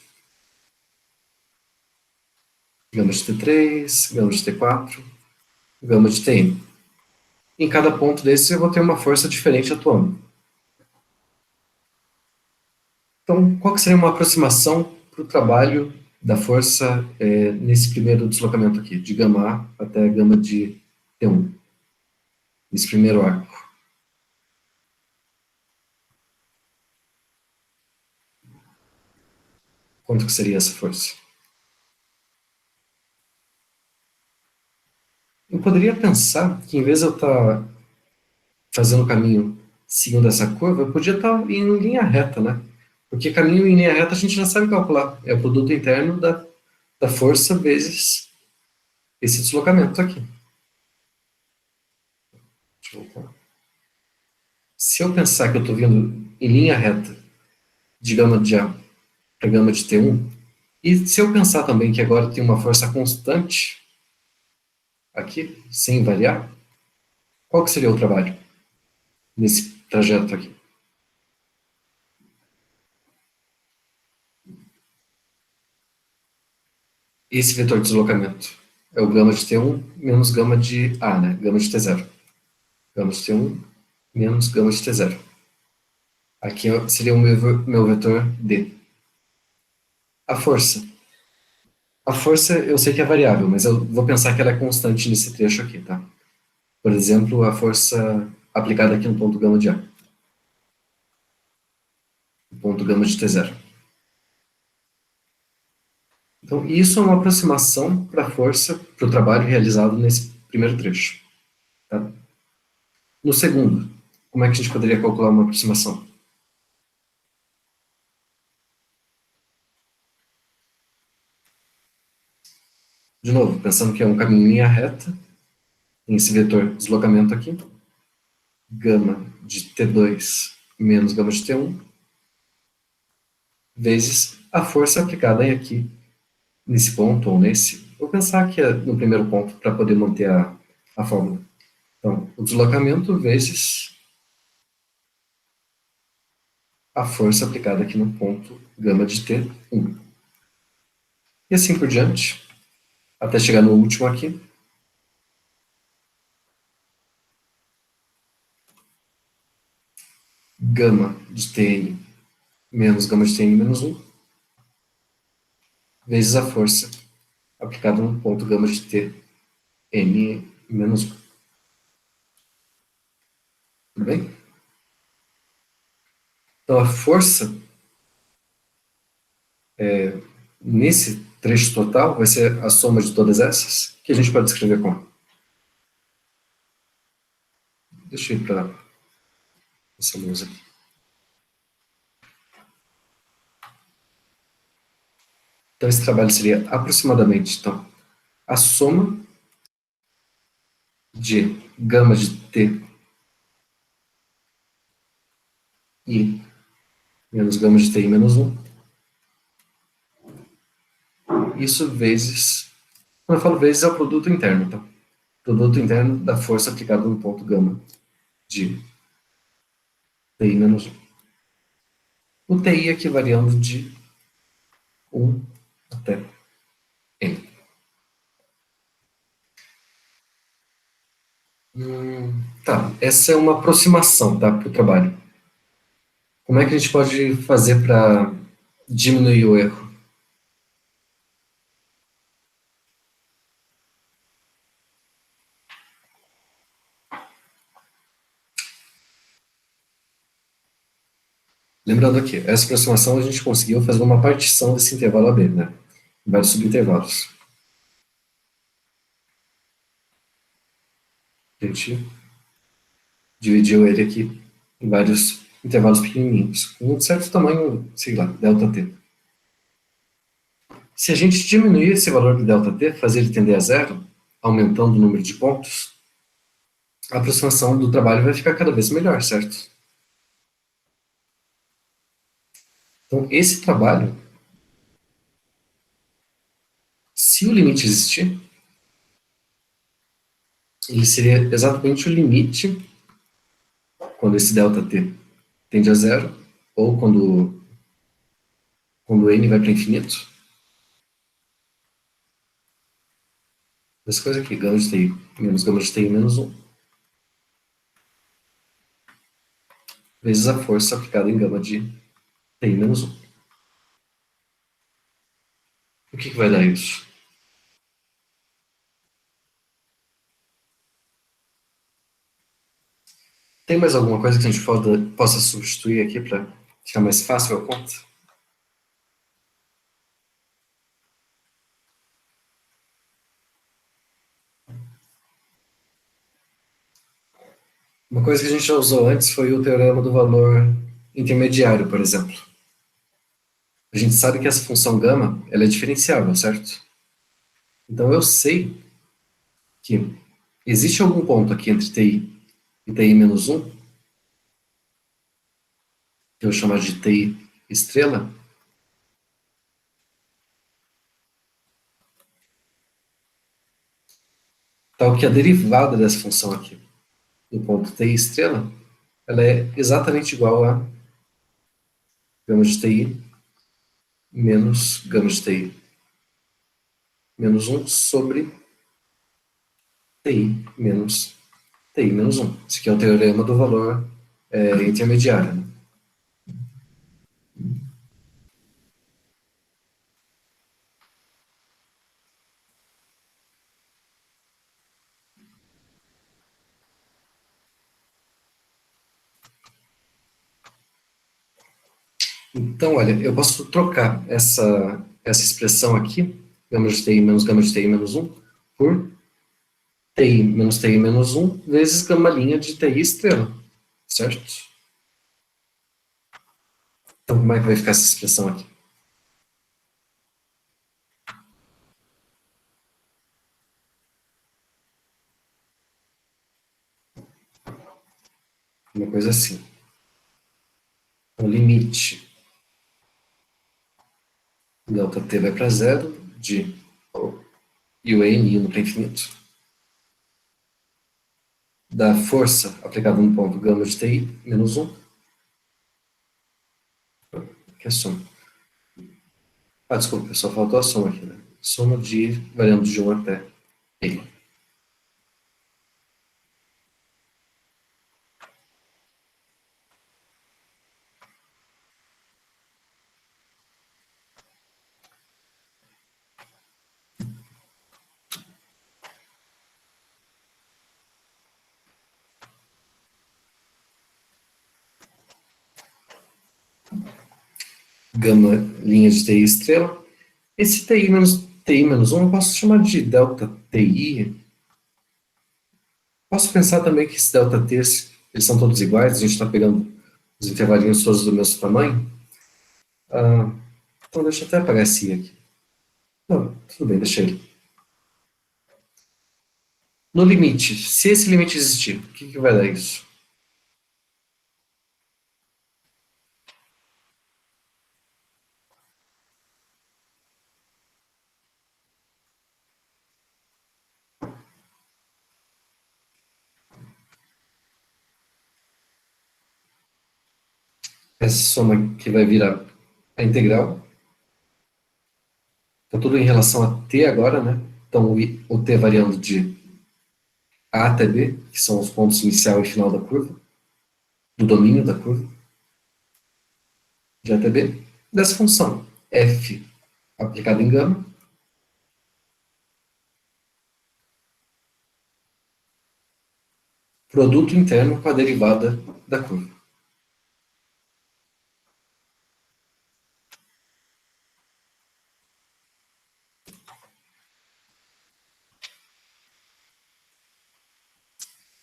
gama de T3, gama de T4, gama de Tn. Em cada ponto desses eu vou ter uma força diferente atuando. Então, qual que seria uma aproximação para o trabalho da força nesse primeiro deslocamento aqui, de gama A até gama de T1, nesse primeiro arco? Quanto que seria essa força? Eu poderia pensar que, em vez de eu estar fazendo o caminho seguindo essa curva, eu podia estar em linha reta, né? Porque caminho em linha reta a gente já sabe calcular. É o produto interno da força vezes esse deslocamento aqui. Deixa eu voltar. Se eu pensar que eu estou vindo em linha reta de gama de A para gama de T1, e se eu pensar também que agora tem uma força constante aqui, sem variar, qual que seria o trabalho nesse trajeto aqui? Esse vetor de deslocamento é o gama de T1 menos gama de A, né? Gama de T0. Gama de T1 menos gama de T0. Aqui seria o meu vetor D. A força. A força eu sei que é variável, mas eu vou pensar que ela é constante nesse trecho aqui, tá? Por exemplo, a força aplicada aqui no ponto gama de A. No ponto gama de T0. Então, isso é uma aproximação para a força, para o trabalho realizado nesse primeiro trecho. Tá? No segundo, como é que a gente poderia calcular uma aproximação? De novo, pensando que é um caminho em linha reta, tem esse vetor de deslocamento aqui, gama de T2 menos gama de T1, vezes a força aplicada aqui, nesse ponto ou nesse. Vou pensar que é no primeiro ponto, para poder manter a fórmula. Então, o deslocamento vezes a força aplicada aqui no ponto gama de T1. E assim por diante, até chegar no último aqui. Gama de Tn menos gama de Tn menos 1, vezes a força aplicada no ponto gama de Tn menos 1. Tudo bem? Então, a força nesse trecho total vai ser a soma de todas essas, que a gente pode escrever como Deixa eu ir para essa luz aqui. Então, esse trabalho seria aproximadamente, então, a soma de gama de T I menos gama de TI menos 1. Isso vezes, quando eu falo vezes, é o produto interno, tá? Produto interno da força aplicada no ponto gama de TI menos 1. O TI aqui variando de 1 até N. Tá, essa é uma aproximação, tá, para o trabalho. Como é que a gente pode fazer para diminuir o erro? Lembrando aqui, essa aproximação a gente conseguiu fazer uma partição desse intervalo AB, né? Em vários subintervalos. A gente dividiu ele aqui em vários intervalos pequenininhos, com um certo tamanho, sei lá, ΔT. Se a gente diminuir esse valor do ΔT, fazer ele tender a zero, aumentando o número de pontos, a aproximação do trabalho vai ficar cada vez melhor, certo? Então, esse trabalho, se o limite existir, ele seria exatamente o limite quando esse ΔT tende a zero, ou quando n vai para infinito. Essa coisa aqui, gama de TI menos gama de TI menos 1, vezes a força aplicada em gama de TI menos 1. O que vai dar isso? Tem mais alguma coisa que a gente possa substituir aqui para ficar mais fácil a conta? Uma coisa que a gente já usou antes foi o teorema do valor intermediário, por exemplo. A gente sabe que essa função gama ela é diferenciável, certo? Então eu sei que existe algum ponto aqui entre TI e TI menos 1, que eu vou chamar de TI estrela, tal que a derivada dessa função aqui, do ponto TI estrela, ela é exatamente igual a gama de TI menos gama de TI menos 1 sobre TI menos 1. Esse aqui é o teorema do valor intermediário. Né? Então, olha, eu posso trocar essa expressão aqui, gama de TI menos 1, por TI menos 1 vezes gama linha de TI estrela, certo? Então, como é que vai ficar essa expressão aqui? Uma coisa assim. O limite ΔT vai para zero, e o N indo para infinito, da força aplicada no ponto gama de TI menos 1, que é a soma. Ah, desculpa, só faltou a soma aqui, né? Soma de variando de 1 até N. Gama linha de TI estrela. Esse TI menos 1 eu posso chamar de ΔTI Posso pensar também que esse ΔT, eles são todos iguais, a gente está pegando os intervalinhos todos do mesmo tamanho. Então deixa eu até apagar esse I aqui. Não, tudo bem, deixa ele. No limite, se esse limite existir, o que vai dar isso? Essa soma que vai virar a integral. Está tudo em relação a t agora, né? Então o t variando de a até b, que são os pontos inicial e final da curva, do domínio da curva, de a até b, dessa função f aplicada em gama, produto interno com a derivada da curva.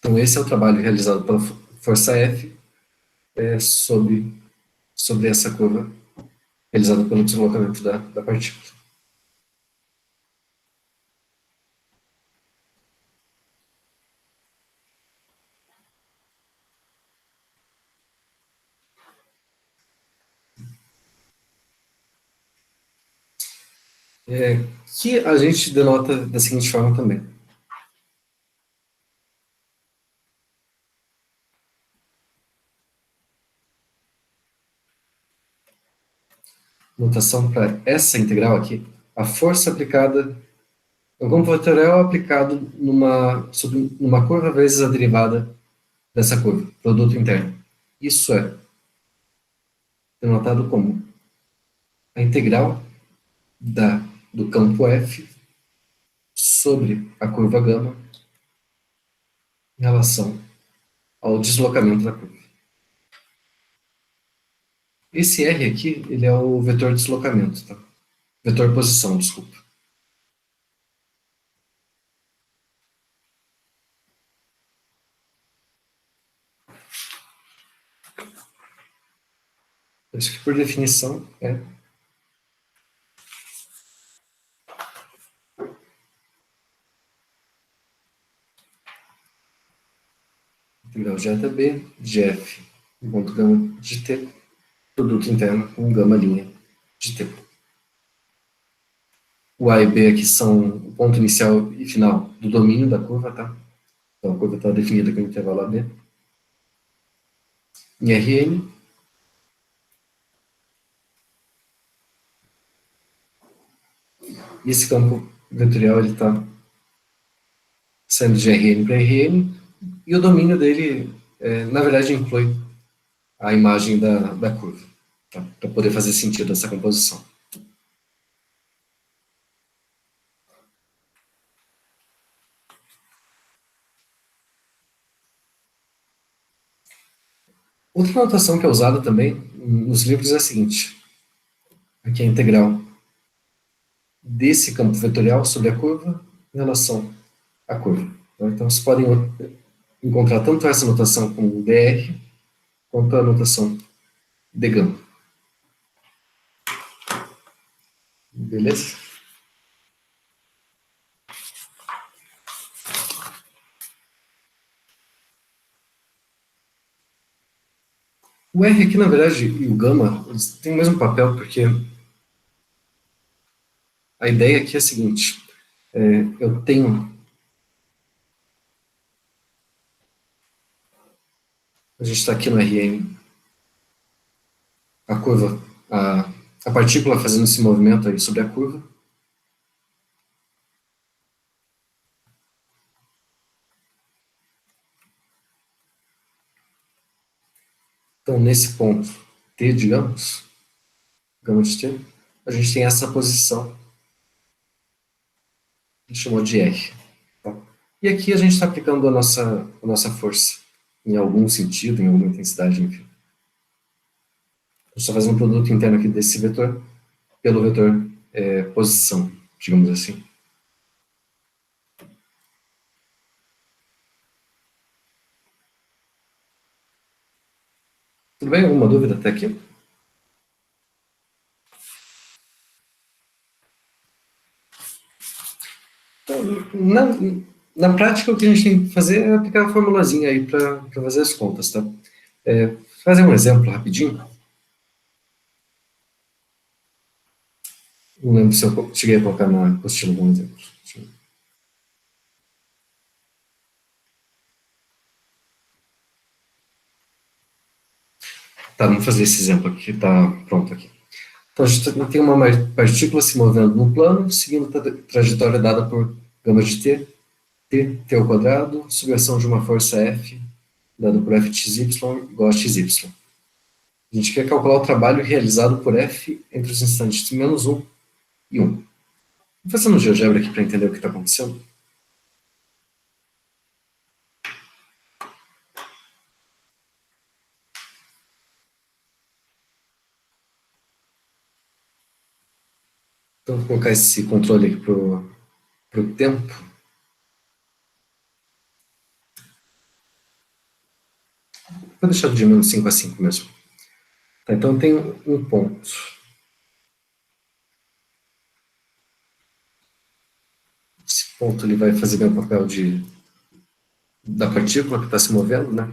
Então esse é o trabalho realizado pela força F sobre essa curva, realizada pelo deslocamento da partícula. Que a gente denota da seguinte forma também. Notação para essa integral aqui, a força aplicada, o campo vetorial aplicado sobre numa curva vezes a derivada dessa curva, produto interno. Isso é denotado como a integral do campo F sobre a curva gama em relação ao deslocamento da curva. Esse R aqui, ele é o vetor deslocamento, tá? Vetor posição, desculpa. Isso que por definição é integral de A até B de F ponto gama de T, produto interno com gama linha de T. O A e B aqui são o ponto inicial e final do domínio da curva, tá? Então a curva está definida com o intervalo AB. Em Rn, e esse campo vetorial está saindo de Rn para Rn, e o domínio dele, na verdade, inclui a imagem da curva, tá? Para poder fazer sentido essa composição. Outra notação que é usada também nos livros é a seguinte. Aqui é a integral desse campo vetorial sobre a curva em relação à curva. Então, vocês podem encontrar tanto essa notação como dr, quanto a notação de gama. Beleza? O R aqui, na verdade, e o gama, eles têm o mesmo papel, porque a ideia aqui é a seguinte. Eu tenho... A gente está aqui no Rn. A curva, a partícula fazendo esse movimento aí sobre a curva. Então, nesse ponto T, digamos, gama de T, a gente tem essa posição, a gente chamou de R. Tá? E aqui a gente está aplicando a nossa força, em algum sentido, em alguma intensidade, enfim. Eu estou fazendo um produto interno aqui desse vetor, pelo vetor posição, digamos assim. Tudo bem? Alguma dúvida até aqui? Então, na prática, o que a gente tem que fazer é aplicar a formulazinha aí para fazer as contas, tá? Fazer um exemplo rapidinho. Não lembro se eu cheguei a colocar na apostila algum exemplo. Tá, vamos fazer esse exemplo aqui, que está pronto aqui. Então, a gente tem uma partícula se movendo no plano, seguindo a trajetória dada por gama de t ao quadrado, subversão de uma força F, dada por Fxy igual a xy. A gente quer calcular o trabalho realizado por F entre os instantes de -1 e 1. Vou fazer no GeoGebra aqui para entender o que está acontecendo. Então, vou colocar esse controle aqui para o tempo. Vou deixar de menos 5 a 5 mesmo. Tá, então, tem um ponto. Esse ponto ele vai fazer bem o papel da partícula que está se movendo, né?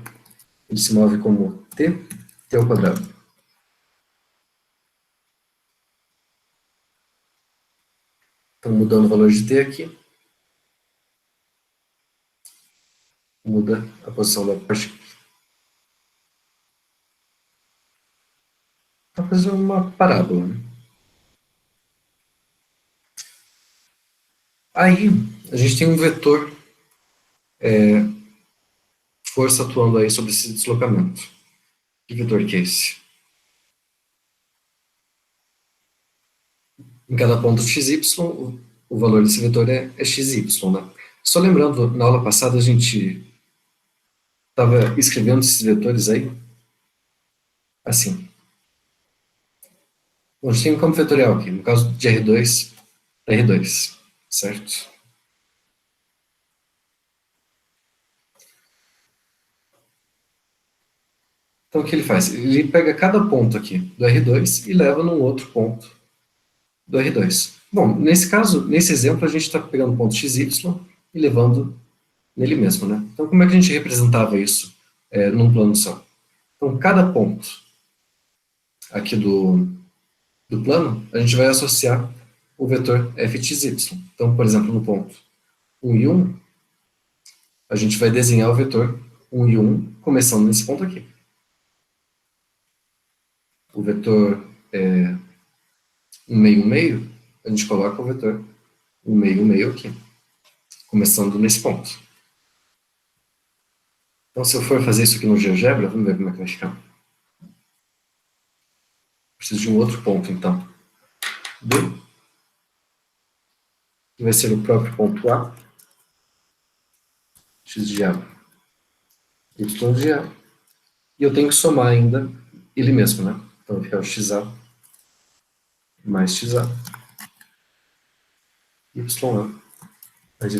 Ele se move como t ao quadrado. Então, mudando o valor de t aqui, muda a posição da partícula. Para fazer uma parábola, né? Aí, a gente tem um vetor força atuando aí sobre esse deslocamento. Que vetor que é esse? Em cada ponto xy, o valor desse vetor é xy, né? Só lembrando, na aula passada a gente estava escrevendo esses vetores aí, assim. Bom, a gente tem um campo vetorial aqui, no caso de R2, R2, certo? Então, o que ele faz? Ele pega cada ponto aqui do R2 e leva num outro ponto do R2. Bom, nesse caso, nesse exemplo, a gente está pegando o ponto XY e levando nele mesmo, né? Então, como é que a gente representava isso num plano só? Então, cada ponto aqui do plano, a gente vai associar o vetor fxy. Então, por exemplo, no ponto 1 e 1, a gente vai desenhar o vetor 1 e 1, começando nesse ponto aqui. O vetor 1 meio, 1 meio, a gente coloca o vetor 1 meio, 1 meio aqui, começando nesse ponto. Então, se eu for fazer isso aqui no GeoGebra, vamos ver como é que vai ficar. Preciso de um outro ponto, então. D, que vai ser o próprio ponto A, x de A, y de A, e eu tenho que somar ainda ele mesmo, né? Então, vai ficar o xa mais xa, ya mais y.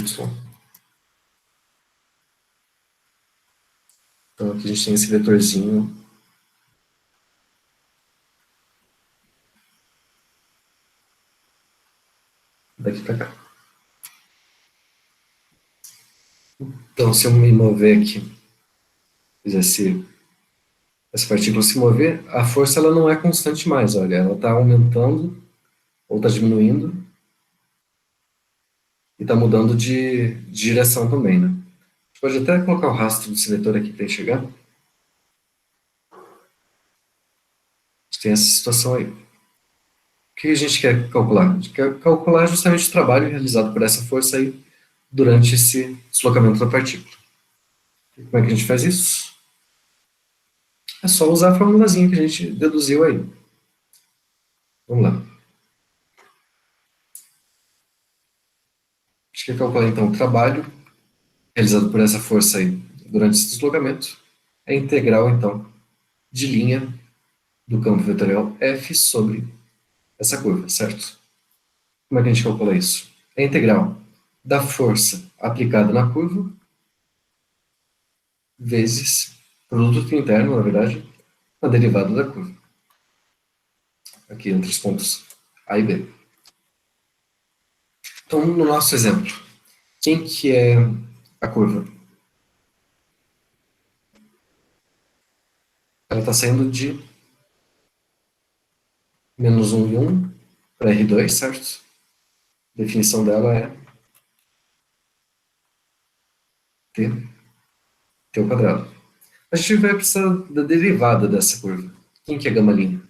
Então, aqui a gente tem esse vetorzinho daqui para cá. Então, se eu me mover aqui, fizesse essa partícula se mover, a força ela não é constante mais, olha, ela está aumentando ou está diminuindo e está mudando de direção também, né? A gente pode até colocar o rastro desse vetor aqui para enxergar. A gente tem essa situação aí. O que a gente quer calcular? A gente quer calcular justamente o trabalho realizado por essa força aí durante esse deslocamento da partícula. E como é que a gente faz isso? É só usar a formulazinha que a gente deduziu aí. Vamos lá. A gente quer calcular, então, o trabalho realizado por essa força aí durante esse deslocamento. É a integral, então, de linha do campo vetorial F sobre essa curva, certo? Como é que a gente calcula isso? É a integral da força aplicada na curva vezes produto interno, na verdade, a derivada da curva. Aqui entre os pontos A e B. Então, no nosso exemplo, quem que é a curva? Ela está saindo de menos 1 e 1 para R2, certo? A definição dela é t ao quadrado. A gente vai precisar da derivada dessa curva. Quem que é gama linha?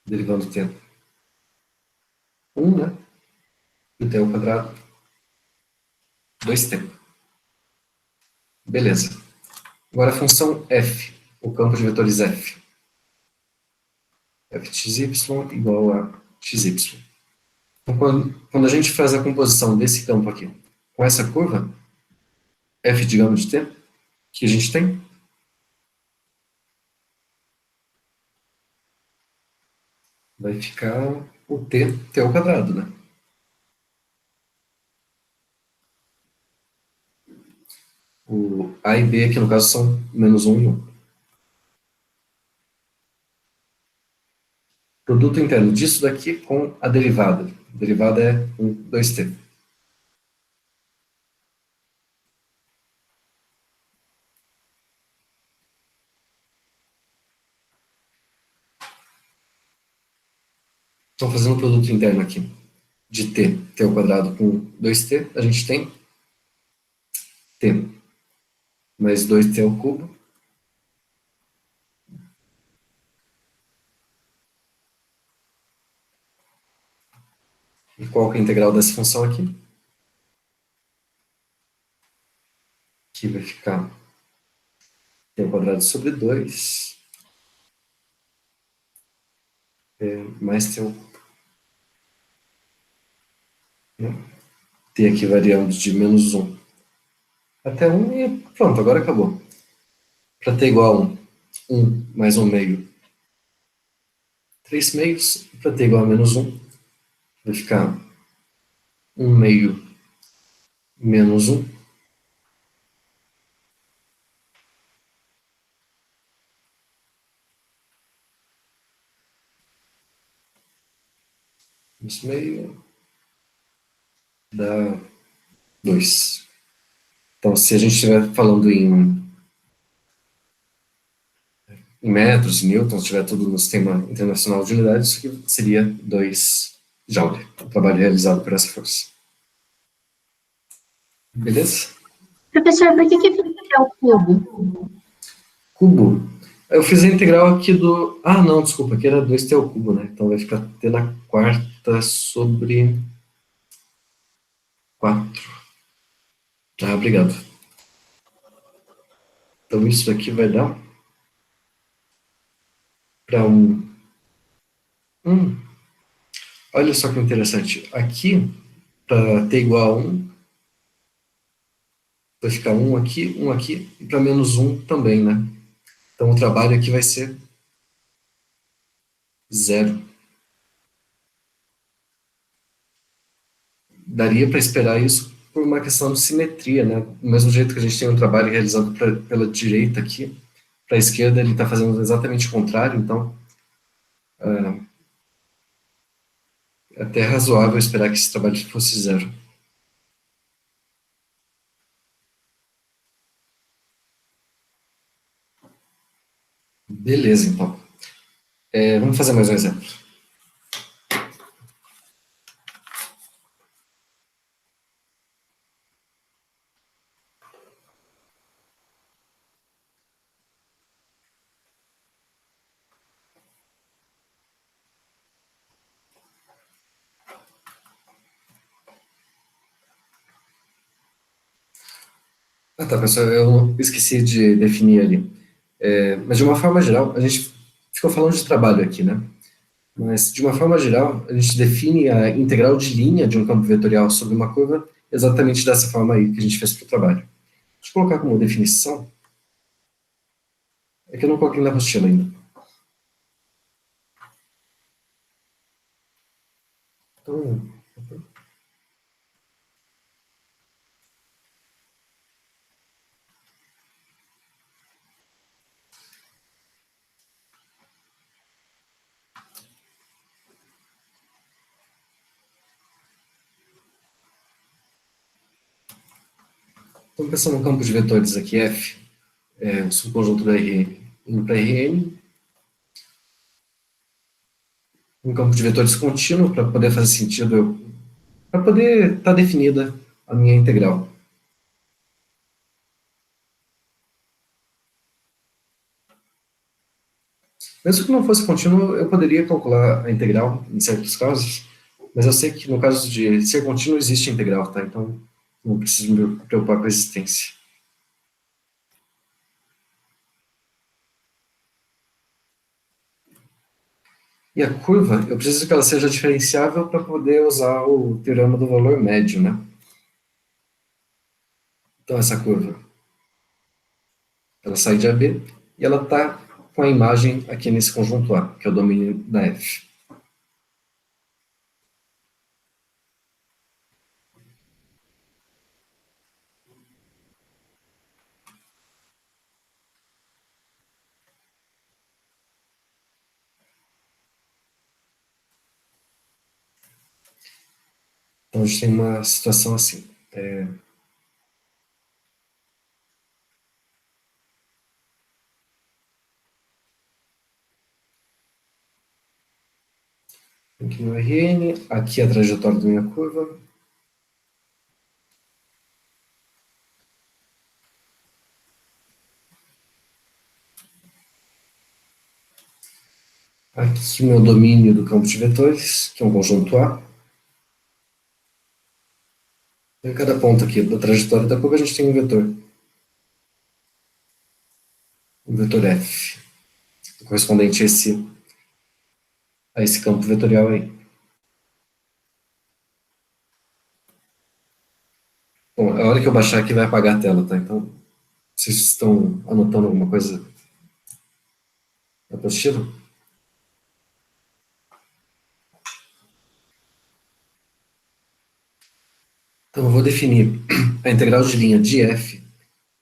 Derivando t. 1, né? E t ao quadrado, 2t. Beleza. Agora a função f, o campo de vetores f. f de xy igual a xy. Então, quando a gente faz a composição desse campo aqui com essa curva, f de gama de t, que a gente tem? Vai ficar o t ao quadrado, né? O A e B aqui no caso são menos 1 e 1. Produto interno disso daqui com a derivada. A derivada é 1, 2t. Então, fazendo o produto interno aqui de t ao quadrado com 2t, a gente tem t mais 2t ao cubo e qual que é a integral dessa função aqui? Que vai ficar t ao quadrado sobre 2 mais t ao t aqui variando de menos 1 até 1 e pronto, agora acabou. Para t igual a 1, 1 mais 1 meio, 3 meios. Para t igual a menos 1, vai ficar 1 meio menos 1. Isso meio dá 2. Então, se a gente estiver falando em metros, em newtons, estiver tudo no sistema internacional de unidades, isso aqui seria 2 Joule, o trabalho realizado por essa força. Beleza? Professor, por que é o cubo? Cubo. Eu fiz a integral aqui do... Ah, não, desculpa, aqui era 2t ao cubo, né? Então vai ficar t na quarta sobre 4. Ah, obrigado. Então isso aqui vai dar para olha só que interessante. Aqui, para t igual a 1, vai ficar 1 aqui, e para menos 1 também, né? Então o trabalho aqui vai ser 0. Daria para esperar isso por uma questão de simetria, né? Do mesmo jeito que a gente tem um trabalho realizado pela direita aqui, para a esquerda ele está fazendo exatamente o contrário, então é até razoável esperar que esse trabalho fosse 0. Beleza, então. Vamos fazer mais um exemplo. Ah, tá, pessoal, eu esqueci de definir ali. Mas de uma forma geral, a gente ficou falando de trabalho aqui, né? Mas de uma forma geral, a gente define a integral de linha de um campo vetorial sobre uma curva exatamente dessa forma aí que a gente fez para o trabalho. Deixa eu colocar como definição. É que eu não coloquei na apostila ainda. Então, Então, pensando no campo de vetores aqui, F, o subconjunto da Rn indo para Rn, um campo de vetores contínuo para poder fazer sentido, para poder estar definida a minha integral. Mesmo que não fosse contínuo, eu poderia calcular a integral em certos casos, mas eu sei que no caso de ser contínuo existe integral, tá? Então não preciso me preocupar com a existência. E a curva, eu preciso que ela seja diferenciável para poder usar o teorema do valor médio, né? Então essa curva, ela sai de AB e ela está com a imagem aqui nesse conjunto A, que é o domínio da F. Então a gente tem uma situação assim. Aqui no Rn, aqui a trajetória da minha curva. Aqui o meu domínio do campo de vetores, que é um conjunto A. Em cada ponto aqui da trajetória da curva a gente tem um vetor F, correspondente a esse campo vetorial aí. Bom, a hora que eu baixar aqui vai apagar a tela, tá? Então, vocês estão anotando alguma coisa na apostila? Então, eu vou definir a integral de linha de F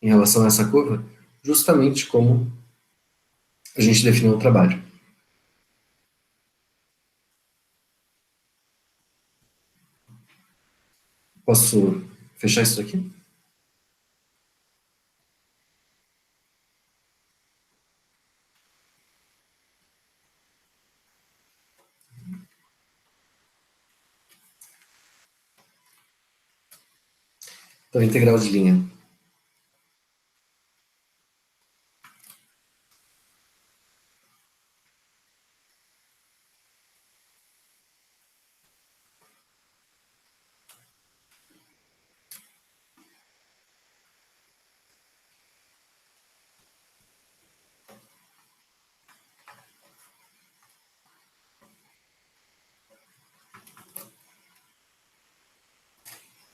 em relação a essa curva, justamente como a gente definiu no trabalho. Posso fechar isso aqui? Então, a integral de linha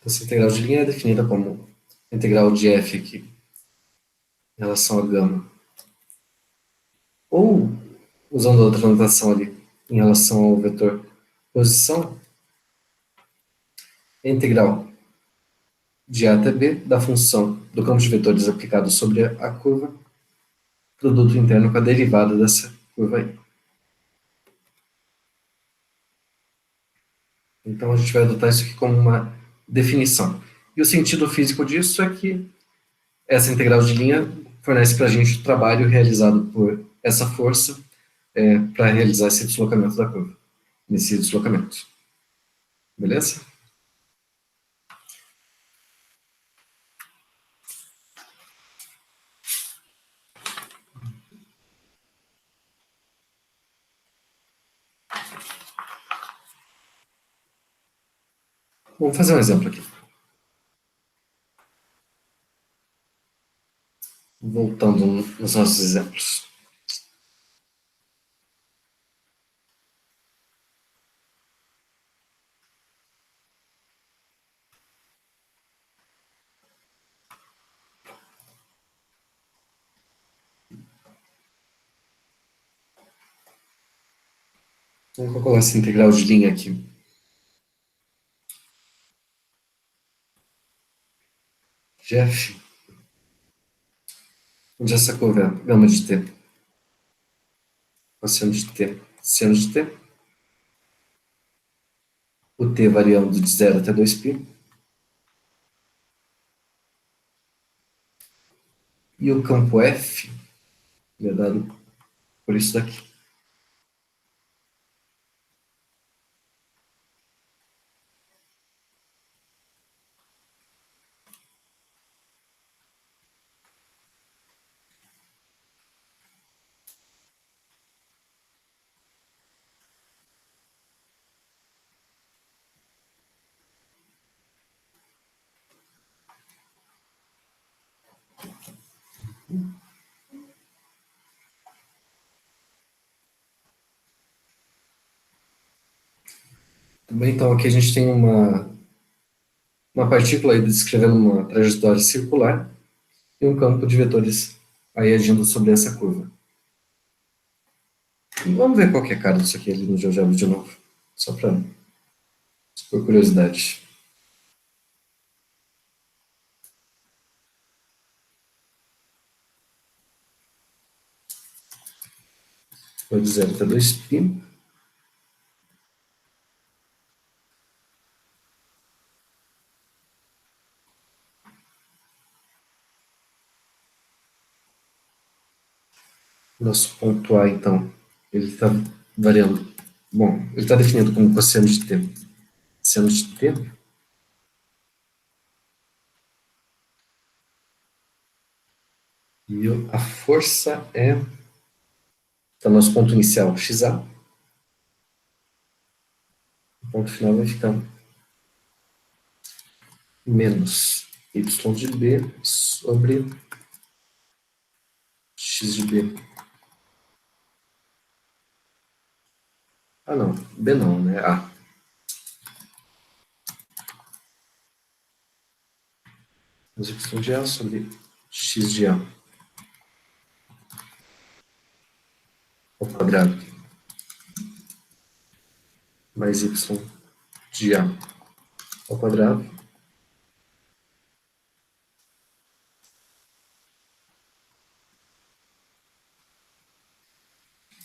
essa integral de linha é definida como integral de f aqui em relação a gama. Ou, usando outra notação ali, em relação ao vetor posição, é a integral de A até B da função do campo de vetores aplicado sobre a curva, produto interno com a derivada dessa curva aí. Então a gente vai adotar isso aqui como uma definição. E o sentido físico disso é que essa integral de linha fornece para a gente o trabalho realizado por essa força para realizar esse deslocamento da curva, nesse deslocamento. Beleza? Vamos fazer um exemplo aqui. Voltando nos nossos exemplos. Vamos calcular essa integral de linha aqui. De f, onde essa curva é gama de t, cosseno de t, seno de t, o t variando de 0 até 2π, E o campo F é dado por isso daqui. Tudo bem, então aqui a gente tem uma partícula aí descrevendo uma trajetória circular e um campo de vetores aí agindo sobre essa curva. Vamos ver qual que é a cara disso aqui ali no GeoGebra de novo, só por curiosidade. Vou de 0 até 2π. Nosso ponto A, então, ele está variando. Bom, ele está definido como cosseno de t. Seno de t. E a força é... Então, nosso ponto inicial, xa. O ponto final vai ficar menos y de b sobre x de b. Ah, não. B não, né? A. Mas y de A sobre x de A ao quadrado mais y de A ao quadrado.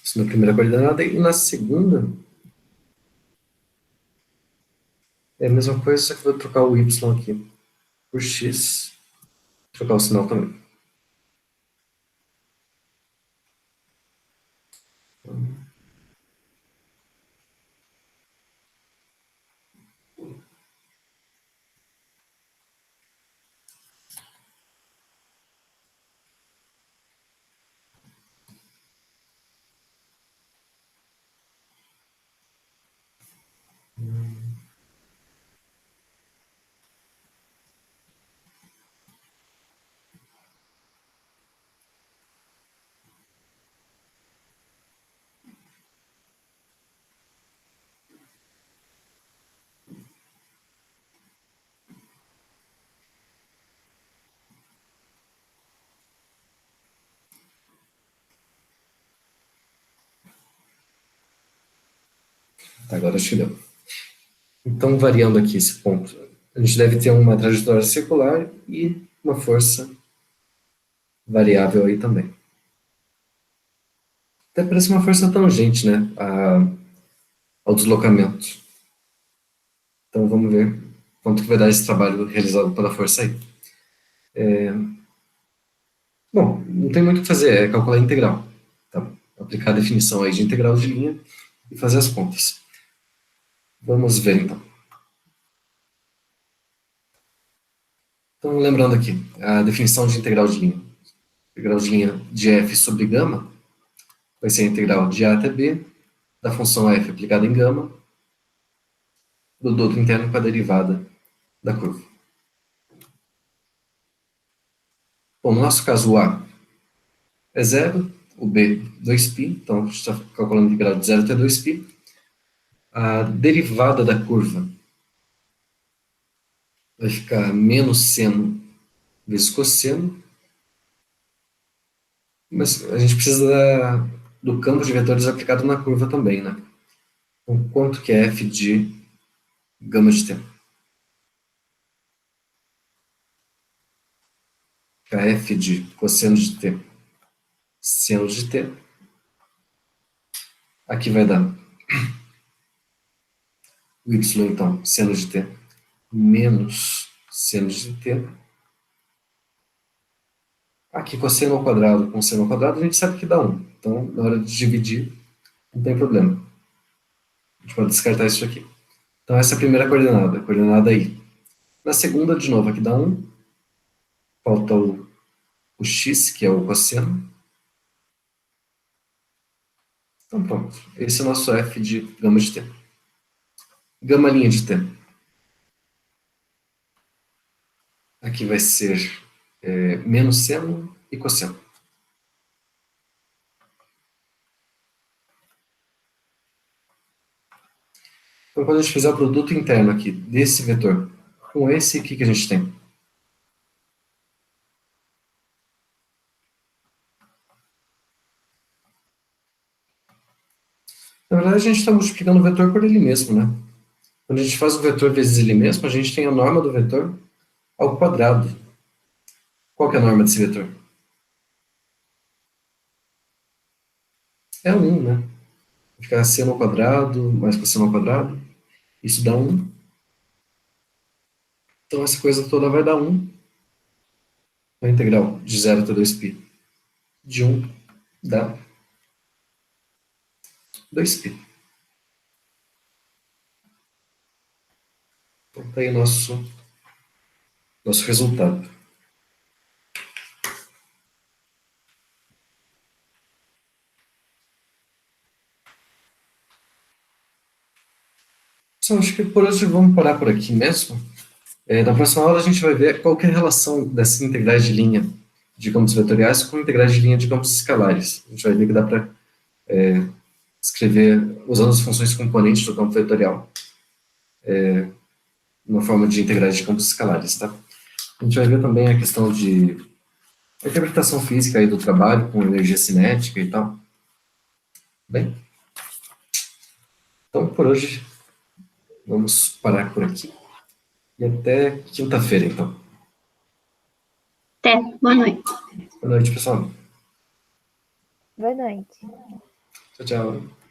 Isso na primeira coordenada. E na segunda é a mesma coisa, só que eu vou trocar o y aqui por x. Trocar o sinal também. Tá, agora acho que deu. Então, variando aqui esse ponto, a gente deve ter uma trajetória circular e uma força variável aí também. Até parece uma força tangente, né, ao deslocamento. Então, vamos ver quanto que vai dar esse trabalho realizado pela força aí. Bom, não tem muito o que fazer, é calcular a integral. Tá? Aplicar a definição aí de integral de linha e fazer as contas. Vamos ver, então. Então, lembrando aqui, a definição de integral de linha. Integral de linha de f sobre gama vai ser a integral de a até b da função f aplicada em gama do duto interno com a derivada da curva. Bom, no nosso caso, o a é 0, o b 2π, então a gente está calculando a integral de 0 até 2π. A derivada da curva vai ficar menos seno vezes cosseno, mas a gente precisa do campo de vetores aplicado na curva também, né? Então, quanto que é f de gama de t? F de cosseno de t, seno de t. Aqui vai dar o y, então, seno de t, menos seno de t. Aqui, cosseno ao quadrado com seno ao quadrado, a gente sabe que dá 1. Então, na hora de dividir, não tem problema. A gente pode descartar isso aqui. Então, essa é a primeira coordenada, a coordenada I. Na segunda, de novo, aqui dá 1. Falta o x, que é o cosseno. Então, pronto. Esse é o nosso f de gama de t. Gama linha de t. Aqui vai ser menos seno e cosseno. Então, quando a gente fizer o produto interno aqui desse vetor com esse, o que a gente tem? Na verdade, a gente está multiplicando o vetor por ele mesmo, né? Quando a gente faz o vetor vezes ele mesmo, a gente tem a norma do vetor ao quadrado. Qual que é a norma desse vetor? É 1, né? Vai ficar seno ao quadrado mais cosseno ao quadrado. Isso dá 1. Então, essa coisa toda vai dar 1. A integral de 0 até 2π de 1 dá 2π. Então, está aí o nosso resultado. Pessoal, acho que por hoje vamos parar por aqui mesmo. Na próxima aula a gente vai ver qual que é a relação dessas integrais de linha de campos vetoriais com integrais de linha de campos escalares. A gente vai ver que dá para escrever usando as funções componentes do campo vetorial. Uma forma de integrais de campos escalares, tá? A gente vai ver também a questão de interpretação física aí do trabalho com energia cinética e tal. Bem, então por hoje vamos parar por aqui e até quinta-feira, então. Até. Boa noite. Boa noite, pessoal. Boa noite. Tchau, tchau.